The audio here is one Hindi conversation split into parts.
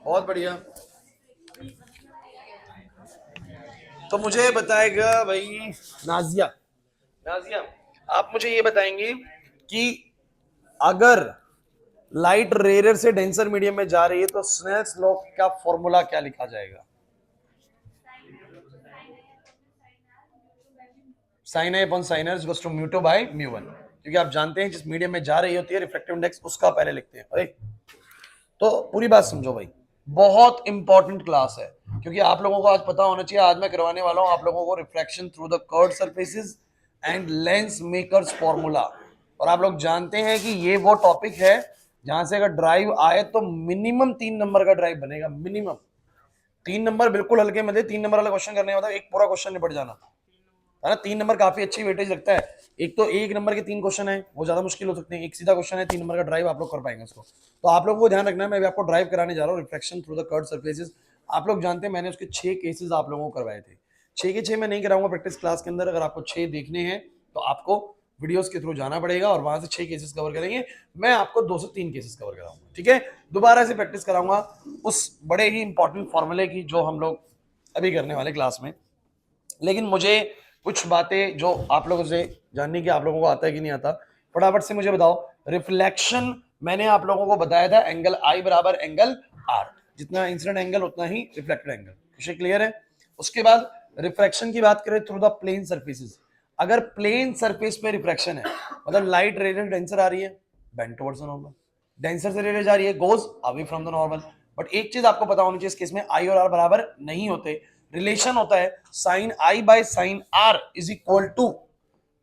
बहुत बढ़िया। तो मुझे बताएगा भाई नाजिया। नाजिया, आप मुझे ये बताएंगे कि अगर लाइट रेयर से डेंसर मीडियम में जा रही है तो स्नेल्स लॉ का फॉर्मूला क्या लिखा जाएगा? Sine A upon sine R equals to mu two by mu one, क्योंकि आप जानते हैं जिस मीडियम में जा रही होती है रिफ्लेक्टिव इंडेक्स उसका पहले लिखते हैं। अरे तो पूरी बात समझो भाई, बहुत इंपॉर्टेंट क्लास है, क्योंकि आप लोगों को आज पता होना चाहिए। आज मैं करवाने वाला हूं आप लोगों को refraction through the curved surfaces and lens makers formula. और आप लोग जानते हैं कि ये वो टॉपिक है जहां से अगर ड्राइव आए तो मिनिमम 3 नंबर का ड्राइव बनेगा। मिनिमम 3 नंबर बिल्कुल हल्के में दे, 3 नंबर वाला क्वेश्चन करने होता है, एक पूरा क्वेश्चन निपट जाना है ना। 3 नंबर काफी अच्छी वेटेज लगता है। एक तो 1 नंबर के 3 क्वेश्चन है, वो ज्यादा मुश्किल हो सकते हैं। एक सीधा क्वेश्चन है, 3 नंबर का ड्राइव आप लोग कर पाएंगे उसको। तो आप लोगों को ध्यान रखना है, मैं भी आपको ड्राइव कराने जा रहा हूँ reflection through the curved surfaces. आप लोग जानते हैं मैंने उसके 6 केसेस आप लोगों को करवाए थे। 6 के 6 मैं नहीं कराऊंगा प्रैक्टिस क्लास के अंदर। अगर आपको 6 देखने हैं तो आपको वीडियोस के थ्रू जाना पड़ेगा और वहां से 6 केसेस कवर करेंगे। मैं आपको 2 से 3 केसेस कवर कराऊंगा, ठीक है। दोबारा से प्रैक्टिस कराऊंगा उस बड़े ही इंपॉर्टेंट फॉर्मूले की जो हम लोग अभी करने वाले क्लास में। लेकिन मुझे कुछ बातें जो आप लोगों से जाननी कि आप लोगों को आता है कि नहीं आता, फटाफट से मुझे बताओ। रिफ्लेक्शन मैंने आप लोगों को बताया था एंगल आई बराबर एंगल आर, जितना इंसिडेंट एंगल उतना ही रिफ्लेक्टेड एंगल। विषय क्लियर है? उसके बाद रिफ्रैक्शन की बात करें थ्रू द प्लेन सर्फेसेस। अगर प्लेन सरफेस पे रिफ्रैक्शन है, मतलब लाइट रेडिएट डेंसर आ रही है, bend towards the normal. Denser से रेडिएट जा रही है, goes away from the normal. But एक चीज आपको पता होनी चाहिए, इस केस में आई और आर बराबर नहीं होते। रिलेशन होता है sine I by sine R is equal to,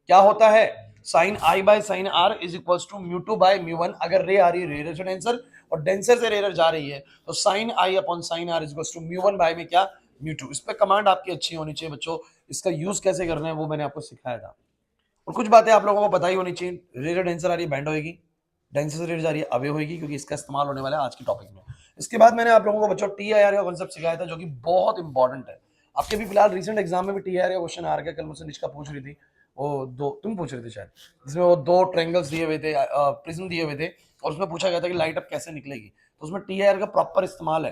क्या होता है? Sine I by sine R is equal to mu two by mu one. अगर रे आ रही है रेयर से डेंसर और डेंसर से रेयर जा रही है तो sine I upon sine R is equal to mu one by में क्या, म्यू टू। इस पे कमांड आपकी अच्छी होनी चाहिए बच्चों। इसका यूज कैसे करना है वो मैंने आपको सिखाया था। और कुछ बातें आप लोगों को पता ही होनी चाहिए। रेयर डेंसर आ रही है बैंड होगी, डेंसर से रेयर जा रही है अवे होगी, क्योंकि इसका इस्तेमाल होने वाला है आज के टॉपिक में। इसके बाद मैंने आप लोगों को बच्चों टी आई आर का कॉन्सेप्ट सिखाया था, जो कि बहुत इंपॉर्टेंट है। आपके भी फिलहाल रिसेंट एग्जाम में भी टी आई आर का क्वेश्चन आ रहा है। कल मुझसे निष्का पूछ रही थी, वो दो तुम पूछ रहे थे शायद, जिसमें वो 2 ट्रायंगल्स दिए हुए थे, प्रिज्म दिए हुए थे, और उसमें पूछा गया था कि लाइट अब कैसे निकलेगी। तो उसमें टी आई आर का प्रॉपर इस्तेमाल है।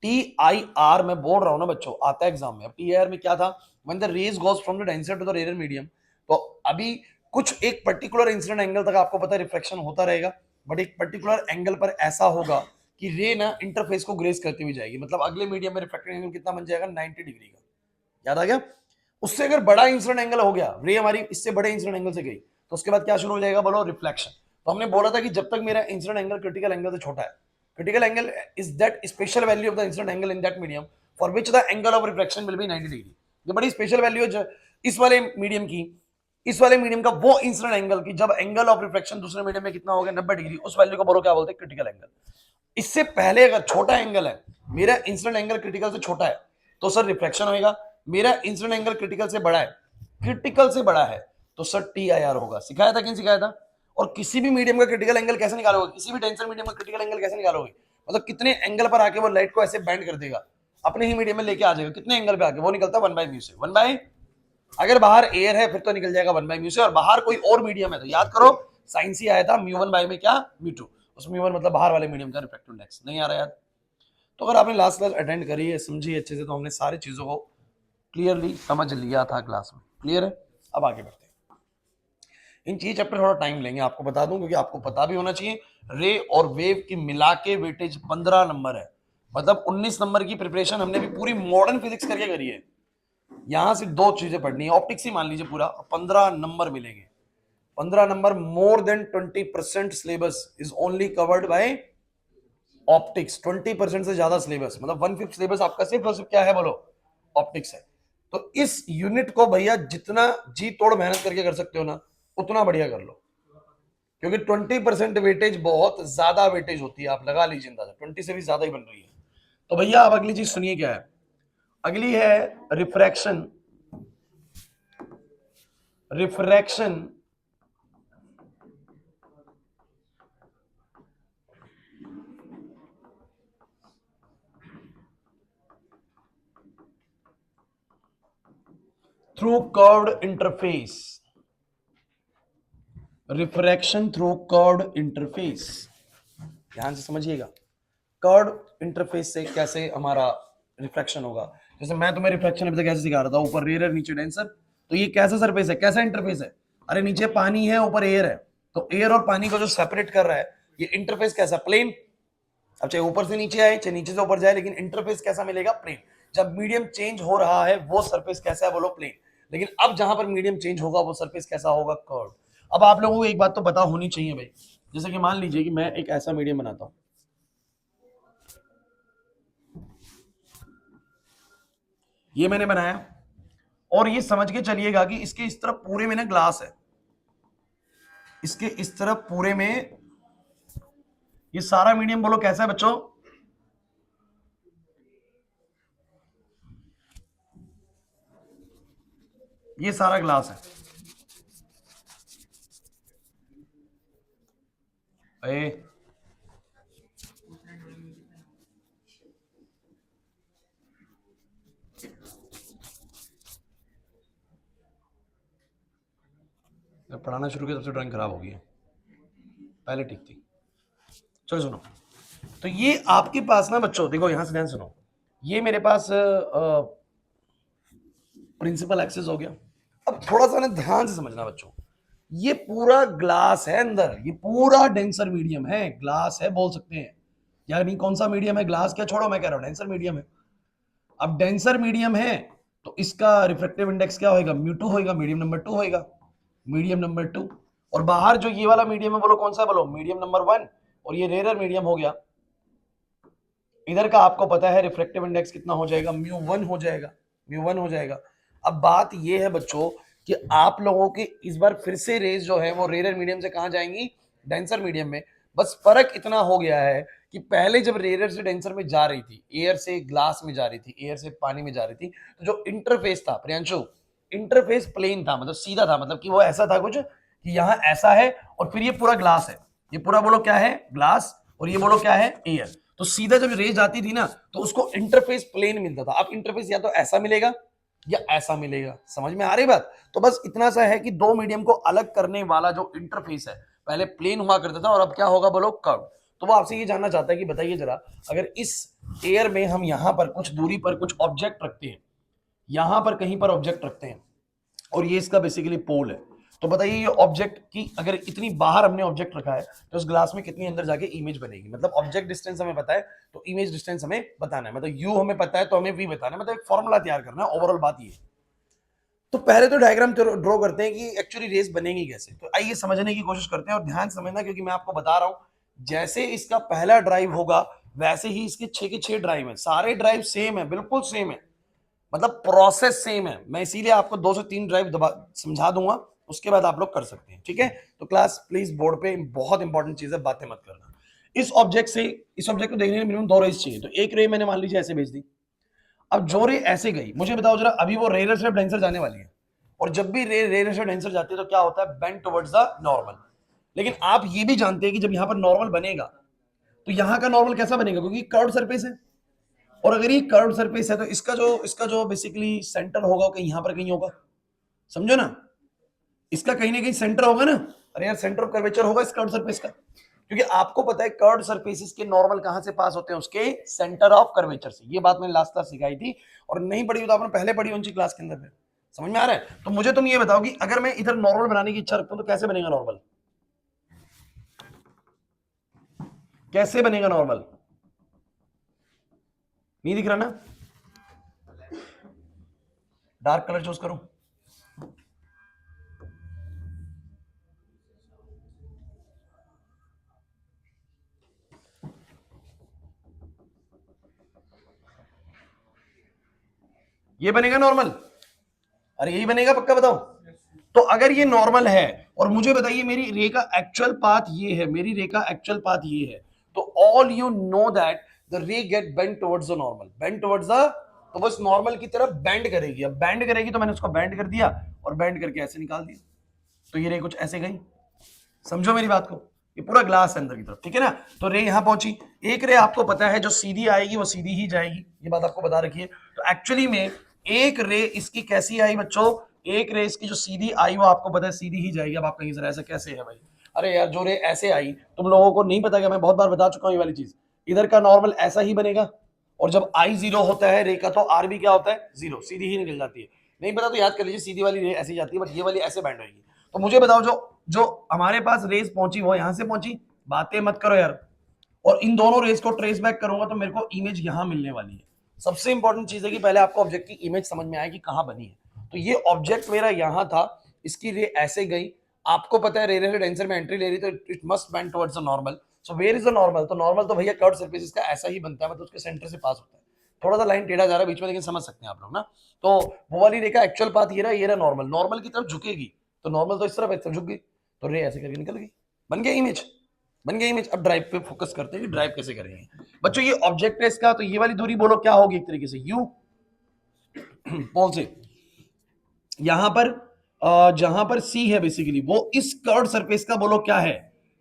टी आई आर मैं बोल रहा हूँ ना बच्चों, आता है एग्जाम में। अब टी आई आर में क्या था? When the rays goes from the denser to the rarer medium. तो अभी कुछ एक पर्टिकुलर इंसिडेंट एंगल तक आपको पता है रिफ्लेक्शन होता रहेगा, बट एक पर्टिकुलर एंगल पर ऐसा होगा कि रे ना इंटरफेस को ग्रेस करती हुई जाएगी। मतलब अगले मीडियम में रिफ्लेक्टेड एंगल कितना बन जाएगा? 90 डिग्री का। याद आ गया? उससे अगर बड़ा इंसिडेंट एंगल हो गया, रे हमारी इससे बड़े इंसिडेंट एंगल से गई, तो उसके बाद क्या शुरू हो जाएगा? बोलो, रिफ्लेक्शन। तो हमने बोला था कि जब तक मेरा इंसिडेंट एंगल क्रिटिकल एंगल से छोटा है, critical angle is that special value of the incident angle in that medium for which the angle of reflection will be 90 degree. ये बड़ी स्पेशल वैल्यू है इस वाले मीडियम की। इस वाले मीडियम का वो इंसिडेंट एंगल की जब एंगल ऑफ रिफ्लेक्शन दूसरे मीडियम में कितना हो गया? 90 डिग्री। उस वैल्यू को बोलो क्या बोलते हैं? Critical angle. इससे पहले अगर छोटा एंगल है, मेरा इंसिडेंट एंगल क्रिटिकल से छोटा है, तो सर रिफ्लेक्शन होगा। मेरा इंसिडेंट एंगल क्रिटिकल से बड़ा है, क्रिटिकल से बड़ा है, तो सर टी आई आर होगा। सिखाया था कि नहीं सिखाया था? और किसी भी मीडियम का क्रिटिकल एंगल कैसे निकालोगे? किसी भी टेंसर मीडियम का क्रिटिकल एंगल कैसे निकालोगे? मतलब कितने एंगल पर आके वो लाइट को ऐसे बैंड कर देगा, अपने ही मीडियम में लेके आ जाएगा। कितने एंगल पे आके वो निकलता है? 1/म्यू से। 1/, अगर बाहर एयर है फिर तो निकल जाएगा 1/म्यू से, और बाहर कोई और मीडियम है तो याद करो साइंस ही आया था म्यू वन बाय में क्या, म्यू टू। उस म्यू वन मतलब बाहर वाले मीडियम का रिफ्रैक्टिव इंडेक्स। नहीं आ रहा याद? तो अगर आपने लास्ट क्लास अटेंड करी है, समझी है अच्छे से, तो हमने सारी चीजों को क्लियरली समझ लिया था क्लास में। क्लियर है? अब आगे बढ़ते हैं। इन चीज चैप्टर थोड़ा टाइम लेंगे, आपको बता दूं, क्योंकि आपको पता भी होना चाहिए रे और वेव की मिला के वेटेज 15 नंबर है। मतलब 19 नंबर की प्रिपरेशन हमने भी पूरी मॉडर्न फिजिक्स करके करी है। यहां से 2 चीजें पढ़नी है, ऑप्टिक्स ही मान लीजिए पूरा, 15 नंबर मिलेंगे। 15 number, more than 20% syllabus is only covered by optics. 20% से ज्यादा सिलेबस, मतलब 1/5 सिलेबस आपका सिर्फ और सिर्फ क्या है बोलो? ऑप्टिक्स है। तो इस यूनिट को भैया जितना जी तोड़ मेहनत करके कर सकते हो ना, उतना बढ़िया कर लो, क्योंकि 20% वेटेज बहुत ज्यादा वेटेज होती है। आप लगा लीजिए अंदाजा, 20 से भी ज्यादा ही बन रही है। तो भैया अब अगली चीज सुनिए क्या है। अगली है refraction. Refraction through curved interface. Refraction through curved interface, ध्यान से समझिएगा। कर्व इंटरफेस से कैसे हमारा रिफ्लेक्शन होगा। जैसे मैं तुम्हें रिफ्लेक्शन अभी तक कैसे सिखा रहा था, ऊपर रेयर नीचे डेंसर, तो ये कैसा सरफेस है, कैसा इंटरफेस है, अरे नीचे पानी है ऊपर एयर है, तो एयर और पानी को जो सेपरेट कर रहा है ये इंटरफेस कैसा, प्लेन। अब चाहे ऊपर से नीचे आए चाहे नीचे से ऊपर जाए, लेकिन इंटरफेस कैसा मिलेगा, प्लेन। जब मीडियम चेंज हो रहा है वो सरफेस कैसा है, बोलो प्लेन। लेकिन अब जहां पर मीडियम चेंज होगा वो सरफेस कैसा होगा, कर्व। अब आप लोगों को एक बात तो पता होनी चाहिए भाई, जैसे कि मान लीजिए कि मैं एक ऐसा मीडियम बनाता हूं, ये मैंने बनाया, और ये समझ के चलिएगा कि इसके इस तरफ पूरे में ना ग्लास है, इसके इस तरफ पूरे में ये सारा मीडियम बोलो कैसा है बच्चों, ये सारा ग्लास है। ए, जब पढ़ाना शुरू किया तब से ड्राइंग खराब हो गई है, पहले ठीक थी। चलो सुनो, तो ये आपके पास ना बच्चों, देखो यहां से ध्यान सुनो, ये मेरे पास प्रिंसिपल एक्सेस हो गया। अब थोड़ा सा ना ध्यान से समझना बच्चों, ये पूरा ग्लास है अंदर, ये पूरा डेंसर मीडियम है, ग्लास है बोल सकते हैं, यानी कौन सा मीडियम है, ग्लास क्या छोड़ो, मैं कह रहा हूं डेंसर मीडियम है। अब डेंसर मीडियम है तो इसका रिफ्रेक्टिव इंडेक्स क्या होगा, म्यू2 होगा, मीडियम नंबर 2 होगा, मीडियम नंबर 2। और बाहर जो ये वाला मीडियम है बोलो कौन सा, बोलो मीडियम नंबर 1, और ये रेयर मीडियम हो गया। इधर का आपको पता है रिफ्रेक्टिव इंडेक्स कितना हो जाएगा, म्यू1 हो जाएगा, म्यू1 हो जाएगा। अब बात ये है बच्चों कि आप लोगों के इस बार फिर से रेज जो है वो रेयर मीडियम से कहां जाएंगी, डेंसर मीडियम में। बस फर्क इतना हो गया है कि पहले जब रेयर से डेंसर में जा रही थी, एयर से ग्लास में जा रही थी, एयर से पानी में जा रही थी, तो जो इंटरफेस था प्रियांशु, इंटरफेस प्लेन था, मतलब सीधा था, मतलब कि वो ऐसा था कुछ कि यहाँ ऐसा है और फिर ये पूरा ग्लास है, ये पूरा बोलो क्या है, ग्लास, और ये बोलो क्या है, एयर। तो सीधा जब रेज आती थी ना तो उसको इंटरफेस प्लेन मिलता था। अब इंटरफेस या तो ऐसा मिलेगा या ऐसा मिलेगा, समझ में आ रही बात। तो बस इतना सा है कि दो मीडियम को अलग करने वाला जो इंटरफेस है पहले प्लेन हुआ करता था और अब क्या होगा बोलो, कर्व। तो वो आपसे ये जानना चाहता है कि बताइए जरा, अगर इस एयर में हम यहां पर कुछ दूरी पर कुछ ऑब्जेक्ट रखते हैं, यहां पर कहीं पर ऑब्जेक्ट रखते हैं, और ये इसका बेसिकली पोल है, तो बताइए ये ऑब्जेक्ट की अगर इतनी बाहर हमने ऑब्जेक्ट रखा है तो उस ग्लास में कितनी अंदर जाके इमेज बनेगी। मतलब ऑब्जेक्ट डिस्टेंस हमें पता है तो इमेज डिस्टेंस हमें बताना है, मतलब यू हमें पता है तो हमें वी बताना है, मतलब एक फॉर्मूला तैयार करना है। ओवरऑल बात ये, तो पहले तो डायग्राम ड्रॉ करते हैं कि एक्चुअली रेस बनेगी कैसे। तो आइए समझने की कोशिश करते हैं, और ध्यान समझना क्योंकि मैं आपको बता रहा हूं जैसे इसका पहला ड्राइव होगा वैसे ही इसके 6 के 6 ड्राइव है, सारे ड्राइव सेम है, बिल्कुल सेम है, मतलब प्रोसेस सेम है। मैं इसीलिए आपको 2 से 3 ड्राइव समझा दूंगा, उसके बाद आप लोग कर सकते हैं, ठीक है। तो क्लास प्लीज बोर्ड पे बहुत इंपॉर्टेंट चीज है, बातें मत करना। इस ऑब्जेक्ट से इस ऑब्जेक्ट को देखने में मिनिमम 2 रेज चाहिए, तो एक रे मैंने मान लीजिए ऐसे भेज दी। अब जो रे ऐसे गई, मुझे बताओ जरा, अभी वो रेयर से डेंसर जाने वाली है, और जब भी रे रेयर से डेंसर जाती है तो क्या होता है, बेंड टुवर्ड्स द नॉर्मल। लेकिन आप ये भी जानते हैं कि जब यहां पर नॉर्मल बनेगा तो यहां का नॉर्मल कैसा बनेगा, क्योंकि कर्व्ड सरफेस है, और अगर ये कर्व्ड सरफेस है तो इसका जो बेसिकली सेंटर होगा कहीं यहां पर कहीं होगा, समझो ना, इसका कहीं ना कहीं सेंटर होगा ना। अरे यार सेंटर ऑफ कर्वेचर होगा इस कर्व्ड सरफेस का, क्योंकि आपको पता है कर्व्ड सरफेसेस के नॉर्मल कहां से पास होते हैं, उसके सेंटर ऑफ कर्वेचर से। ये बात मैंने लास्ट क्लास सिखाई थी, और नहीं पढ़ी तो आपने पहले पढ़ी उनकी क्लास के अंदर। समझ में आ रहा है। तो मुझे तुम ये बताओ कि अगर मैं इधर नॉर्मल बनाने की इच्छा रखता हूं तो कैसे बनेगा नॉर्मल, कैसे बनेगा नॉर्मल, नहीं दिख रहा ना, डार्क कलर चूज करूं, ये बनेगा नॉर्मल, अरे यही बनेगा पक्का बताओ। तो अगर ये नॉर्मल है और मुझे बताइए मेरी रे का एक्चुअल पाथ ये है, मेरी रे का एक्चुअल पाथ ये है, तो all you know that the ray get bend towards the normal, bend towards the, तो वो इस नॉर्मल की तरफ बेंड करेगी। अब बेंड करेगी तो मैंने उसको बेंड कर दिया और बेंड करके ऐसे निकाल दिया, तो ये रे कुछ ऐसे गई, समझो मेरी बात को, ये पूरा ग्लास है अंदर की तरफ, ठीक है ना। तो रे यहां पहुंची, एक रे आपको पता है जो सीधी आएगी वो सीधी ही जाएगी, ये बात आपको बता रखी है। तो एक्चुअली में एक रे इसकी कैसी आई बच्चों, एक रे इसकी जो सीधी आई वो आपको पता है सीधी ही जाएगी। अब आप कहीं से ऐसा कैसे है भाई, अरे यार जो रे ऐसे आई तुम लोगों को नहीं पता, क्या मैं बहुत बार बता चुका हूं ये वाली चीज, इधर का नॉर्मल ऐसा ही बनेगा, और जब आई जीरो होता है रे का तो आर भी क्या होता है, जीरो, सीधी ही निकल जाती है। नहीं पता तो याद कर लीजिए, सीधी वाली रे ऐसी जाती है, बट ये वाली ऐसे बैंड होगी। तो मुझे बताओ, जो जो हमारे पास रेस पहुंची वो यहां से पहुंची, बातें मत करो यार, और इन दोनों रेस को ट्रेस बैक करूंगा तो मेरे को इमेज यहां मिलने वाली है। सबसे इंपॉर्टेंट चीज है कि पहले आपको ऑब्जेक्ट की इमेज समझ में आए कि कहां बनी है। तो ये ऑब्जेक्ट मेरा यहां था, इसकी रे ऐसे गई, आपको पता है रे रे टेंसर में एंट्री ले रही तो it must bend towards the normal. So where is the normal? तो नॉर्मल तो भैया कर्व सरफेस इसका ऐसा ही बनता है, मतलब उसके सेंटर से पास होता है। थोड़ा सा लाइन टेढ़ा जा रहा है बीच में, लेकिन समझ सकते हैं आप लोग ना। तो वो वाली रेखा एक्चुअल पाथ ये रहा, ये रहा नॉर्मल, नॉर्मल की तरफ झुकेगी, तो नॉर्मल तो इस तरफ झुक गई, तो रे ऐसे करके निकल गई, बन गया इमेज, बन गया इमेज। अब ड्राइव पे फोकस करते हैं कि ड्राइव कैसे करेंगे बच्चों। ये ऑब्जेक्ट है इसका, तो ये वाली दूरी बोलो क्या होगी, एक तरीके से यू पोल से यहां पर, जहां पर सी है बेसिकली वो इस कर्व्ड सरफेस का बोलो क्या है,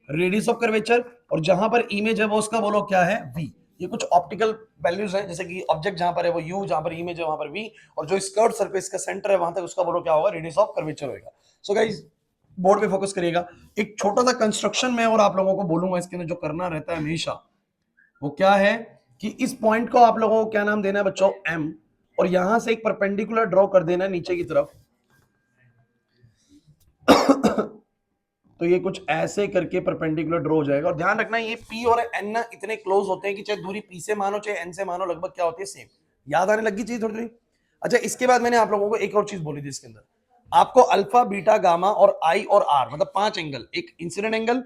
रेडियस ऑफ कर्वेचर, और जहां पर इमेज है वो उसका बोलो क्या है, वी। ये कुछ ऑप्टिकल वैल्यूज हैं, जैसे कि ऑब्जेक्ट जहां पर है वो यू, जहां पर इमेज है वहां पर वी, और जो इस कर्व्ड सरफेस का सेंटर है वहां तक उसका बोलो क्या होगा, रेडियस ऑफ कर्वेचर होगा। सो गाइस बोर्ड पे फोकस करिएगा। एक छोटा सा कंस्ट्रक्शन में और आप लोगों को बोलूंगा इसके अंदर जो करना रहता है हमेशा, वो क्या है कि इस पॉइंट को आप लोगों को क्या नाम देना है बच्चों, एम, और यहां से एक परपेंडिकुलर ड्रॉ कर देना है नीचे की तरफ। तो ये कुछ ऐसे करके परपेंडिकुलर ड्रॉ हो जाएगा, और ध्यान रखना ये पी और एन ना इतने क्लोज होते हैं कि चाहे दूरी पी से मानो चाहे एन से मानो, लगभग क्या होती है, सेम। याद आने लगी चीज थोड़ी थोड़ी। अच्छा, इसके बाद मैंने आप लोगों को एक और चीज बोली थी इसके अंदर, आपको अल्फा बीटा गामा और आई और आर, मतलब 5 एंगल, एक इंसिडेंट एंगल,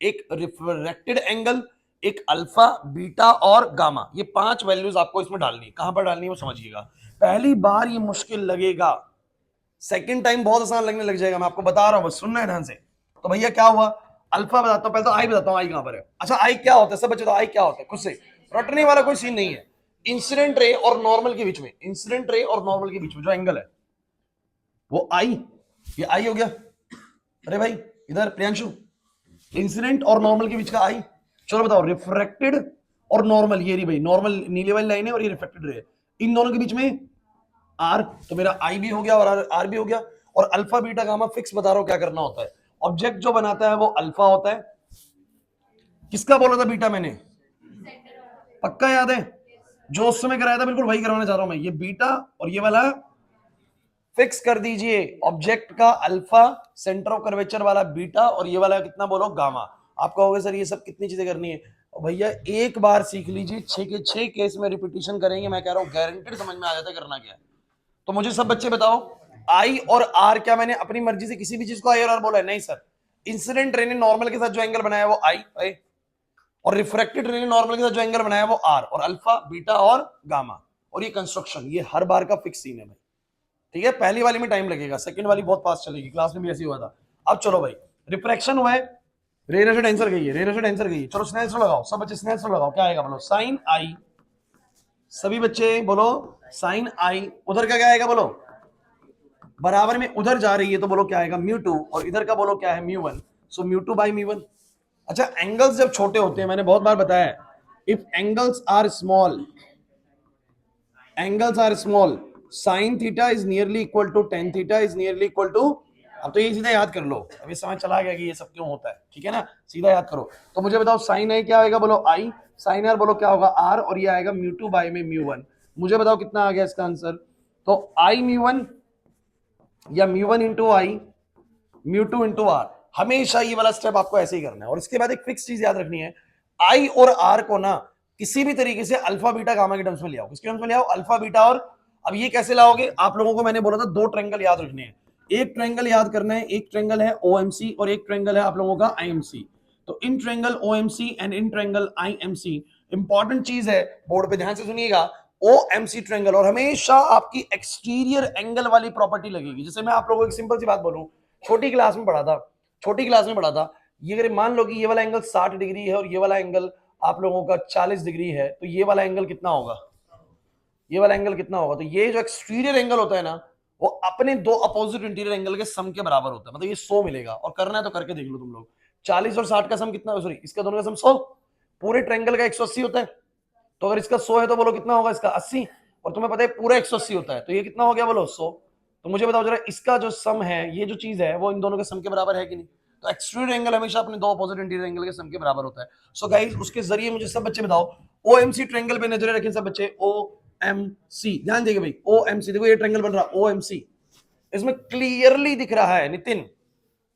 एक रिफ्रैक्टेड एंगल, एक अल्फा बीटा और गामा, ये 5 वैल्यूज आपको इसमें डालनी है। कहां पर डालनी है वो समझिएगा। पहली बार ये मुश्किल लगेगा, सेकंड टाइम बहुत आसान लगने लग जाएगा, मैं आपको बता रहा हूं, बस सुनना है ध्यान से। तो भैया क्या हुआ, अल्फा बताता हूं, पहले तो आई बताता हूं, आई कहां पर है। अच्छा, आई क्या होता है सब बच्चे, तो आई क्या होता है खुद से, रटने वाला कोई सीन नहीं है। इंसिडेंट रे और नॉर्मल के बीच में, इंसिडेंट रे और नॉर्मल के बीच में जो एंगल है वो आई, ये आई हो गया। अरे भाई इधर प्रियांशु, इंसिडेंट और नॉर्मल के बीच का आई। चलो बताओ, रिफ्रैक्टेड और नॉर्मल, ये रही भाई नॉर्मल नीले वाली लाइन है और ये रिफ्लेक्टेड रे है, इन दोनों के बीच में आर, तो मेरा आई भी हो गया और आर भी हो गया। और अल्फा बीटा गामा फिक्स बता रहा हूं क्या करना होता है। ऑब्जेक्ट जो बनाता है वो अल्फा होता है, किसका बोला था बीटा मैंने, पक्का याद है, जो उस समय कराया था बिल्कुल वही करवाना चाह रहा हूं मैं, ये बीटा और ये वाला फिक्स कर दीजिए। ऑब्जेक्ट का अल्फा, सेंटर ऑफ कर्वेचर वाला बीटा, और ये वाला कितना बोलो, गामा। आप कहोगे सर ये सब कितनी चीजें करनी है, भैया एक बार सीख लीजिए, 6 के 6 केस में रिपीटिशन करेंगे, मैं कह रहा हूं गारंटेड समझ में आ जाता है करना क्या है। तो मुझे सब बच्चे बताओ, आई और आर, क्या मैंने अपनी मर्जी से किसी भी चीज को आई और आर बोला है, नहीं सर। इंसिडेंट रे ने नॉर्मल के साथ जो एंगल बनाया वो आई, और रिफ्रैक्टेड रे ने नॉर्मल के साथ जो एंगल बनाया वो आर, और अल्फा बीटा और गामा, और ये कंस्ट्रक्शन, ये हर बार का फिक्स सीन है भाई। ठीक है, पहली वाली में टाइम लगेगा, सेकंड वाली बहुत फास्ट चलेगी, क्लास में भी ऐसी हुआ था। अब चलो भाई, रिफ्रैक्शन हुआ है, रे रेशो टेंसर गई है, रे रेशो टेंसर गई है, चलो स्नेल्स लगाओ, सब बच्चे स्नेल्स लगाओ, क्या आएगा बोलो, साइन आई, सभी बच्चे बोलो साइन आई, उधर का क्या आएगा बोलो, बराबर में उधर जा रही है तो बोलो क्या आएगा, म्यू टू, और इधर का बोलो क्या है, mu one, so mu two by mu one. अच्छा, एंगल्स जब छोटे होते हैं, मैंने बहुत बार बताया, if angles are small, angles are small, sine theta is nearly equal to tan theta is nearly equal to, अब तो ये सीधा याद कर लो, अभी समझ चला गया कि ये सब क्यों होता है, ठीक है ना, सीधा याद करो। तो मुझे बताओ साइन आई क्या आएगा बोलो, आई, साइन आर बोलो क्या होगा, आर, और ये आएगा म्यू टू बाई में म्यू वन। मुझे बताओ कितना आ गया इसका आंसर, तो आई म्यू वन या mu one into I, mu two into R, हमेशा ये वाला स्टेप आपको ऐसे ही करना है। और इसके बाद एक फिक्स चीज याद रखनी है, आई और आर को ना किसी भी तरीके से अल्फा बीटा गामा के टर्म्स में ले आओ, किसके टर्म्स में ले आओ, अल्फा बीटा। और अब ये कैसे लाओगे, आप लोगों को मैंने बोला था 2 ट्रायंगल याद रखने हैं, एक ट्रायंगल याद करना है, एक ट्रायंगल है ओएमसी और एक ट्रायंगल है आप लोगों का आईएमसी। तो in triangle OMC and in triangle IMC, important चीज है, बोर्ड पे ध्यान से सुनिएगा, ओएमसी ट्रायंगल, और हमेशा आपकी एक्सटीरियर एंगल वाली प्रॉपर्टी लगेगी। जैसे मैं आप लोगों को एक सिंपल सी बात बोलूं, छोटी क्लास में पढ़ा था, छोटी क्लास में पढ़ा था, ये अगर मान लो कि ये वाला एंगल 60 डिग्री है और ये वाला एंगल आप लोगों का 40 डिग्री है, तो ये वाला एंगल कितना होगा, ये वाला एंगल कितना होगा, तो ये जो एक्सटीरियर एंगल होता है ना, वो अपने 2 अपोजिट इंटीरियर एंगल के सम के बराबर होता है, मतलब ये 100 मिलेगा। और करना है तो करके देख लो तुम लोग, 40 और 60 का सम कितना, सॉरी इसका दोनों का सम 100, पूरे ट्रायंगल का 180 होता है, तो अगर इसका 100 है तो बोलो कितना होगा इसका 80, और तुम्हें पता है पूरा 180 होता है, तो ये कितना हो गया बोलो 100। तो मुझे बताओ जरा, इसका जो सम है, ये जो चीज है वो इन दोनों के सम के बराबर है कि नहीं, तो एक्सट्रूड एंगल हमेशा अपने दो अपोजिट इंटीरियर एंगल के सम के बराबर होता है। सो गाइस उसके जरिए मुझे सब बच्चे बताओ, ओएमसी ट्रायंगल पे नजरें रखें सब बच्चे। ओएमसी ध्यान देंगे भाई, ओएमसी देखो ये ट्रायंगल बन रहा ओएमसी, इसमें क्लियरली दिख रहा है नितिन,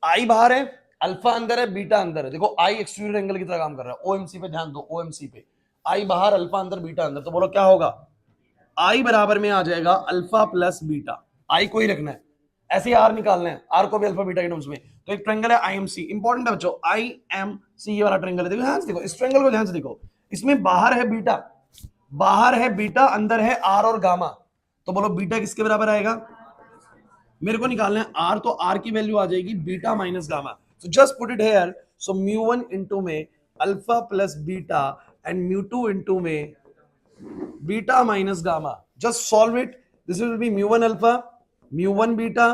आई बाहर है, अल्फा अंदर है, बीटा अंदर है। देखो आई एक्सट्रूड एंगल की तरह काम कर रहा है। ओएमसी पे ध्यान दो, ओएमसी पे आई बाहर, अल्फा अंदर, बीटा अंदर। तो बोलो क्या होगा, आई बराबर में आ जाएगा अल्फा प्लस बीटा। आई को ही रखना है, ऐसे ही आर निकालना है, आर को भी अल्फा बीटा के टर्म्स में। तो एक ट्रायंगल है आईएमसी, इंपॉर्टेंट है बच्चों, आईएमसी ये वाला ट्रायंगल है। देखो ध्यान से देखो, इस ट्रायंगल को ध्यान से देखो, इसमें बाहर है बीटा, बाहर है बीटा, अंदर है आर और गामा। तो बोलो बीटा किसके बराबर आएगा, मेरे को निकालना है आर, तो आर की वैल्यू आ जाएगी beta minus gamma. So just put it here, so mu one into में alpha plus beta and mu two into में beta minus gamma. Just solve it, this will be mu one alpha, mu one beta,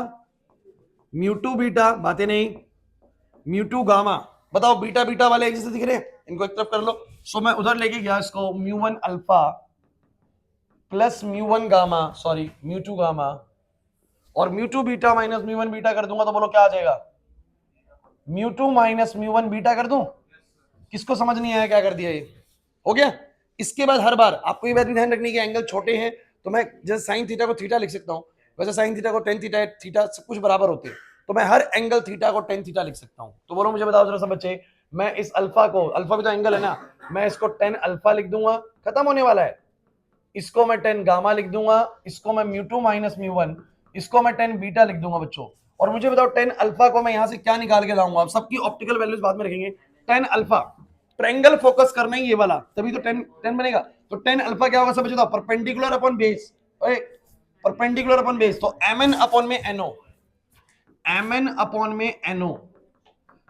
mu two beta, बातें नहीं, म्यू2 गामा। बताओ बीटा बीटा वाले एक जैसे दिख रहे हैं, इनको एक तरफ कर लो। सो मैं उधर लेके गया इसको, mu one alpha plus mu one gamma, sorry mu two gamma, और mu two beta minus mu one beta कर दूंगा। तो बोलो क्या आ जाएगा, म्यू2 माइनस म्यू1 बीटा कर दूं। किसको समझ नहीं आया क्या कर दिया, ये हो गया। इसके बाद हर बार आपको ये बात भी ध्यान रखनी है कि एंगल छोटे हैं तो मैं जैसे साइन थीटा को थीटा लिख सकता हूं, वैसे साइन थीटा को टेन थीटा, थीटा सब कुछ बराबर होते हैं, तो मैं हर एंगल थीटा को टेन थीटा लिख सकता हूं। तो बोलो मुझे बताओ जरा सब बच्चे, मैं इस अल्फा को, अल्फा भी तो एंगल है ना, मैं इसको टेन अल्फा लिख दूंगा, खत्म होने वाला है। इसको मैं टेन गामा लिख दूंगा, इसको मैं म्यू2 माइनस म्यू1, इसको मैं टेन बीटा लिख दूंगा बच्चों। और मुझे बताओ टेन अल्फा को मैं यहां से क्या निकाल के लाऊंगा, आप सबकी ऑप्टिकल वैल्यूज बाद में रखेंगे। टेन अल्फा, ट्रायंगल फोकस करना ही ये वाला, तभी तो टेन टेन बनेगा। तो टेन अल्फा क्या होगा सब बच्चों, perpendicular upon base, perpendicular upon base, तो mn अपॉन में no, mn अपॉन में no।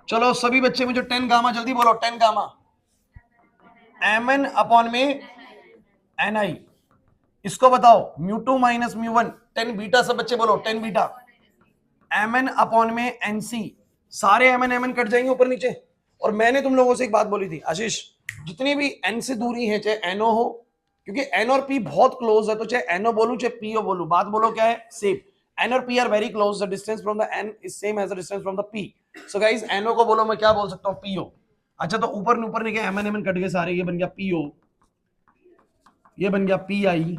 चलो सभी बच्चे मुझे टेन गामा जल्दी बोलो, टेन गामा, mn अपॉन में ni। इसको बताओ म्यू2 माइनस म्यू1, टेन बीटा, सब बच्चे बोलो टेन बीटा, mn अपॉन में nc। सारे mn कट जाएंगे ऊपर नीचे। और मैंने तुम लोगों से एक बात बोली थी आशीष, जितनी भी n से दूरी है, चाहे no हो, क्योंकि n और p बहुत क्लोज है, तो चाहे no बोलूं चाहे p बोलूं, बात बोलो क्या है, सेम। n और p are very close, the distance from the n is same as the distance from the p। So guys no को बोलो मैं क्या बोल सकता हूं, po। अच्छा तो ऊपर ऊपर ने क्या mn कट गए सारे, ये बन गया po, ये बन गया pi,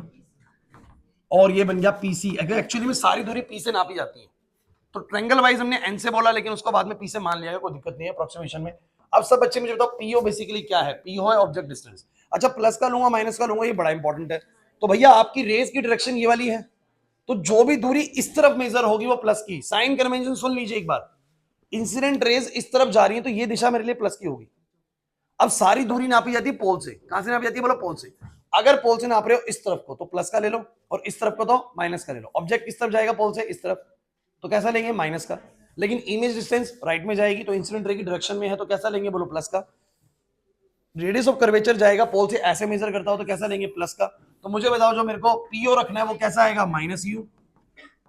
और ये बन गया पीसी। एक्चुअली में सारी दूरी पी से नापी जाती है, तो ट्रायंगल वाइज हमने एन से बोला, लेकिन उसको बाद में पी से मान लिया, कोई दिक्कत नहीं है अप्रोक्सीमेशन में। अब सब बच्चे मुझे बताओ पीओ बेसिकली क्या है, पीओ है ऑब्जेक्ट डिस्टेंस। अच्छा प्लस का लूंगा माइनस का लूंगा, ये बड़ा इंपॉर्टेंट है। तो भैया आपकी रेज की डायरेक्शन ये वाली है, तो जो भी दूरी इस तरफ मेजर होगी वो प्लस की। साइन कन्वेंशन सुन लीजिए एक बार, इंसिडेंट रेज इस तरफ जा रही है तो ये दिशा मेरे लिए प्लस की होगी। अब सारी दूरी नापी जाती है पोल से, कहां से नापी जाती है बोलो, पोल से। अगर पोल से नाप रहे हो इस तरफ को तो प्लस का ले लो, और इस तरफ को तो माइनस का ले लो। ऑब्जेक्ट किस तरफ जाएगा, पोल से इस तरफ, तो कैसा लेंगे, माइनस का। लेकिन इमेज डिस्टेंस राइट में जाएगी तो इंसिडेंट रे की डायरेक्शन में है, तो कैसा लेंगे बोलो, प्लस का। रेडियस ऑफ कर्वेचर जाएगा पोल से ऐसे मेजर करता हो तो कैसा लेंगे, प्लस का। तो मुझे बताओ जो मेरे को पीओ रखना है वो कैसा आएगा, माइनस यू।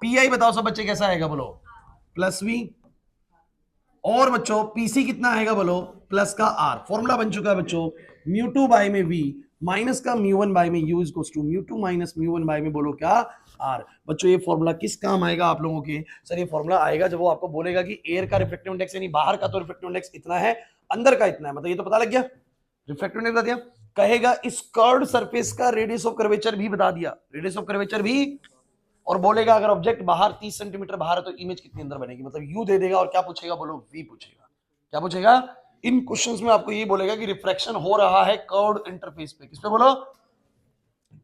पीआई बताओ सब बच्चे कैसा आएगा बोलो, प्लस वी। और बच्चों पीसी कितना आएगा बोलो, प्लस का आर। फॉर्मूला बन चुका है बच्चों, म्यू2 बाय में वी माइनस का म्यू1 बाय में you is to mu two minus mu one by में बोलो क्या, आर। बच्चों ये फॉर्मूला किस काम आएगा आप लोगों के, सर ये फॉर्मूला आएगा जब वो आपको बोलेगा कि एयर का रिफ्लेक्टिव इंडेक्स, यानी बाहर का तो रिफ्लेक्टिव इंडेक्स इतना है, अंदर का इतना है, मतलब ये तो पता लग गया, रिफ्लेक्टिव इंडेक्स बता दिया। कहेगा इस कर्व्ड सरफेस का रेडियस ऑफ कर्वेचर भी बता दिया, रेडियस ऑफ कर्वेचर भी। और बोलेगा अगर ऑब्जेक्ट बाहर 30 सेंटीमीटर बाहर है तो इमेज कितनी अंदर बनेगी, मतलब यू दे देगा। और क्या पूछेगा बोलो, वी पूछेगा। क्या पूछेगा इन क्वेश्चंस में, आपको ये बोलेगा कि रिफ्रैक्शन हो रहा है कर्व्ड इंटरफेस पे, किस पे बोलो,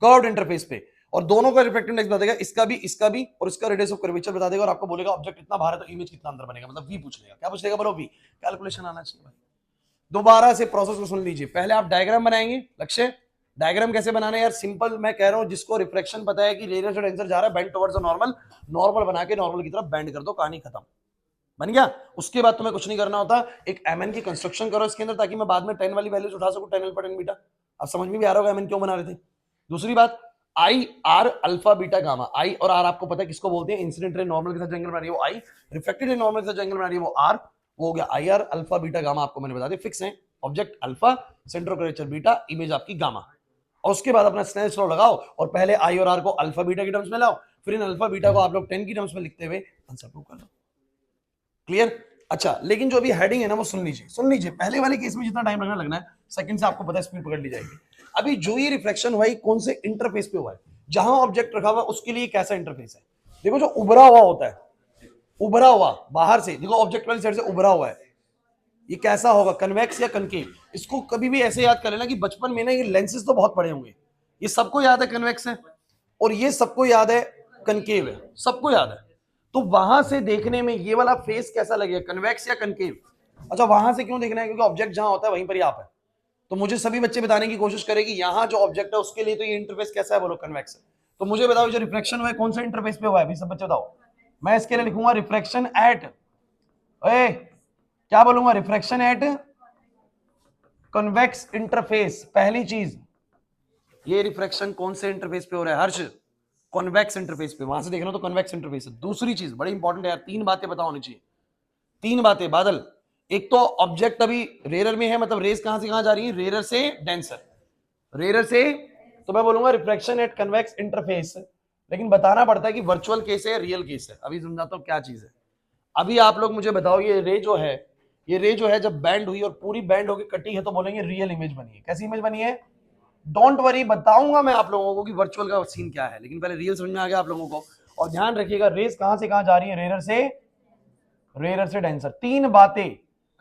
कर्व्ड इंटरफेस पे। और दोनों का रिफ्रैक्टिव इंडेक्स बता देगा, इसका भी और इसका रेडियस ऑफ कर्वेचर बता देगा। और आपको बोलेगा ऑब्जेक्ट इतना बाहर है तो इमेज कितना अंदर बनेगा, मतलब वी पूछ लेगा। क्या पूछ लेगा बोलो, वी। कैलकुलेशन आना चाहिए भाई। दोबारा से प्रोसेस को सुन लीजिए, पहले आप डायग्राम बनाएंगे। लक्ष्य डायग्राम कैसे बनाना है यार, सिंपल। मैं कह रहा हूं जिसको रिफ्लेक्शन पता है कि रेडियस और टेंसर जा रहा है, bend towards the normal, normal बना के नॉर्मल की तरफ बेंड कर दो, कहानी खत्म, बन गया। उसके बाद तुम्हें कुछ नहीं करना होता, एक एमएन की कंस्ट्रक्शन करो इसके अंदर, ताकि मैं बाद में 10 वाली वैल्यूज उठा सकूं, 10 अल्फा 10 बीटा। अब समझ में भी आ रहा होगा एमएन क्यों बना रहे थे। दूसरी बात, I R alpha beta gamma, I और आर आपको पता है किसको बोलते हैं, इंसिडेंट रे नॉर्मल के साथ एंगल बना रही है वो आई, रिफ्लेक्टेड रे नॉर्मल के साथ एंगल बना रही है वो आर, वो हो गया आई आर अल्फा बीटा गामा। आपको मैंने बता दिया फिक्स है, object alpha, centre of curvature beta, image आपकी गामा। और उसके बाद अपना स्नेल्स लॉ लगाओ और पहले आई और आर को अल्फा बीटा की टर्म्स में लाओ, फिर इन अल्फा बीटा को आप लोग 10 की टर्म्स में लिखते हुए आंसर प्रूव कर लो। क्लियर। अच्छा, लेकिन जो अभी हेडिंग है ना वो सुन लीजिए, पहले वाले केस में जितना टाइम लगना है, सेकंड से आपको पता है स्पीड पकड़ ली जाएगी। अभी जो ये रिफ्लेक्शन हुआ है कौन से इंटरफेस पे हुआ है, जहां ऑब्जेक्ट रखा हुआ है उसके लिए कैसा इंटरफेस है। देखो जो उभरा हुआ होता है, उभरा हुआ बाहर से, देखो ऑब्जेक्ट वाली साइड से उभरा हुआ है, ये कैसा होगा, कन्वेक्स या कनकेव। इसको कभी भी ऐसे याद कर लेना कि बचपन में ना ये लेंसेज तो बहुत पड़े होंगे, ये सबको याद है कन्वेक्स है, और ये सबको याद है कनकेव है, सबको याद है। तो वहां से देखने में ये वाला फेस कैसा लगेगा, कन्वेक्स या कनकेव। अच्छा, वहां से क्यों देखना है, क्योंकि ऑब्जेक्ट जहां होता है वहीं पर ही आप है। तो मुझे सभी बच्चे बताने की कोशिश करें कि यहाँ जो ऑब्जेक्ट है उसके लिए तो ये इंटरफेस कैसा है, बोलो कन्वेक्स है। तो मुझे बताओ जो रिफ्लेक्शन हुआ है कौन सा इंटरफेस पे हुआ है, अभी सब बच्चे बताओ। मैं इसके लिए लिखूंगा रिफ्लेक्शन एट, क्या बोलूंगा, रिफ्लेक्शन एट कन्वेक्स इंटरफेस। पहली चीज, ये रिफ्लेक्शन कौन से इंटरफेस पे हो रहा है हर्ष, कॉन्वेक्स इंटरफेस पे, वहां से देखना तो कॉन्वेक्स इंटरफेस है। दूसरी चीज बड़ी इंपॉर्टेंट है यार, तीन बातें पता होनी चाहिए, तीन बातें बादल। एक तो ऑब्जेक्ट अभी रेरर में है, मतलब रेस कहां से कहां जा रही है, रेरर से डेंसर, रेरर से, तो मैं बोलूंगा रिफ्लेक्शन एट कन्वेक्स इंटरफेस। लेकिन बताना पड़ता है कि वर्चुअल केस है रियल केस है, अभी समझाता हूं क्या चीज है। अभी आप लोग मुझे बताओ, ये रे जो है, ये रे जो है जब बैंड हुई और पूरी बैंड होकर कटी है तो बोलेंगे रियल इमेज बनी है। कैसी इमेज बनी है, डोंट वरी, बताऊंगा मैं आप लोगों को कि वर्चुअल का सीन क्या है, लेकिन पहले रियल समझ में आ गया आप लोगों को। और ध्यान रखिएगा, रेस कहां से कहां जा रही है, रेरर से डेंसर। तीन बातें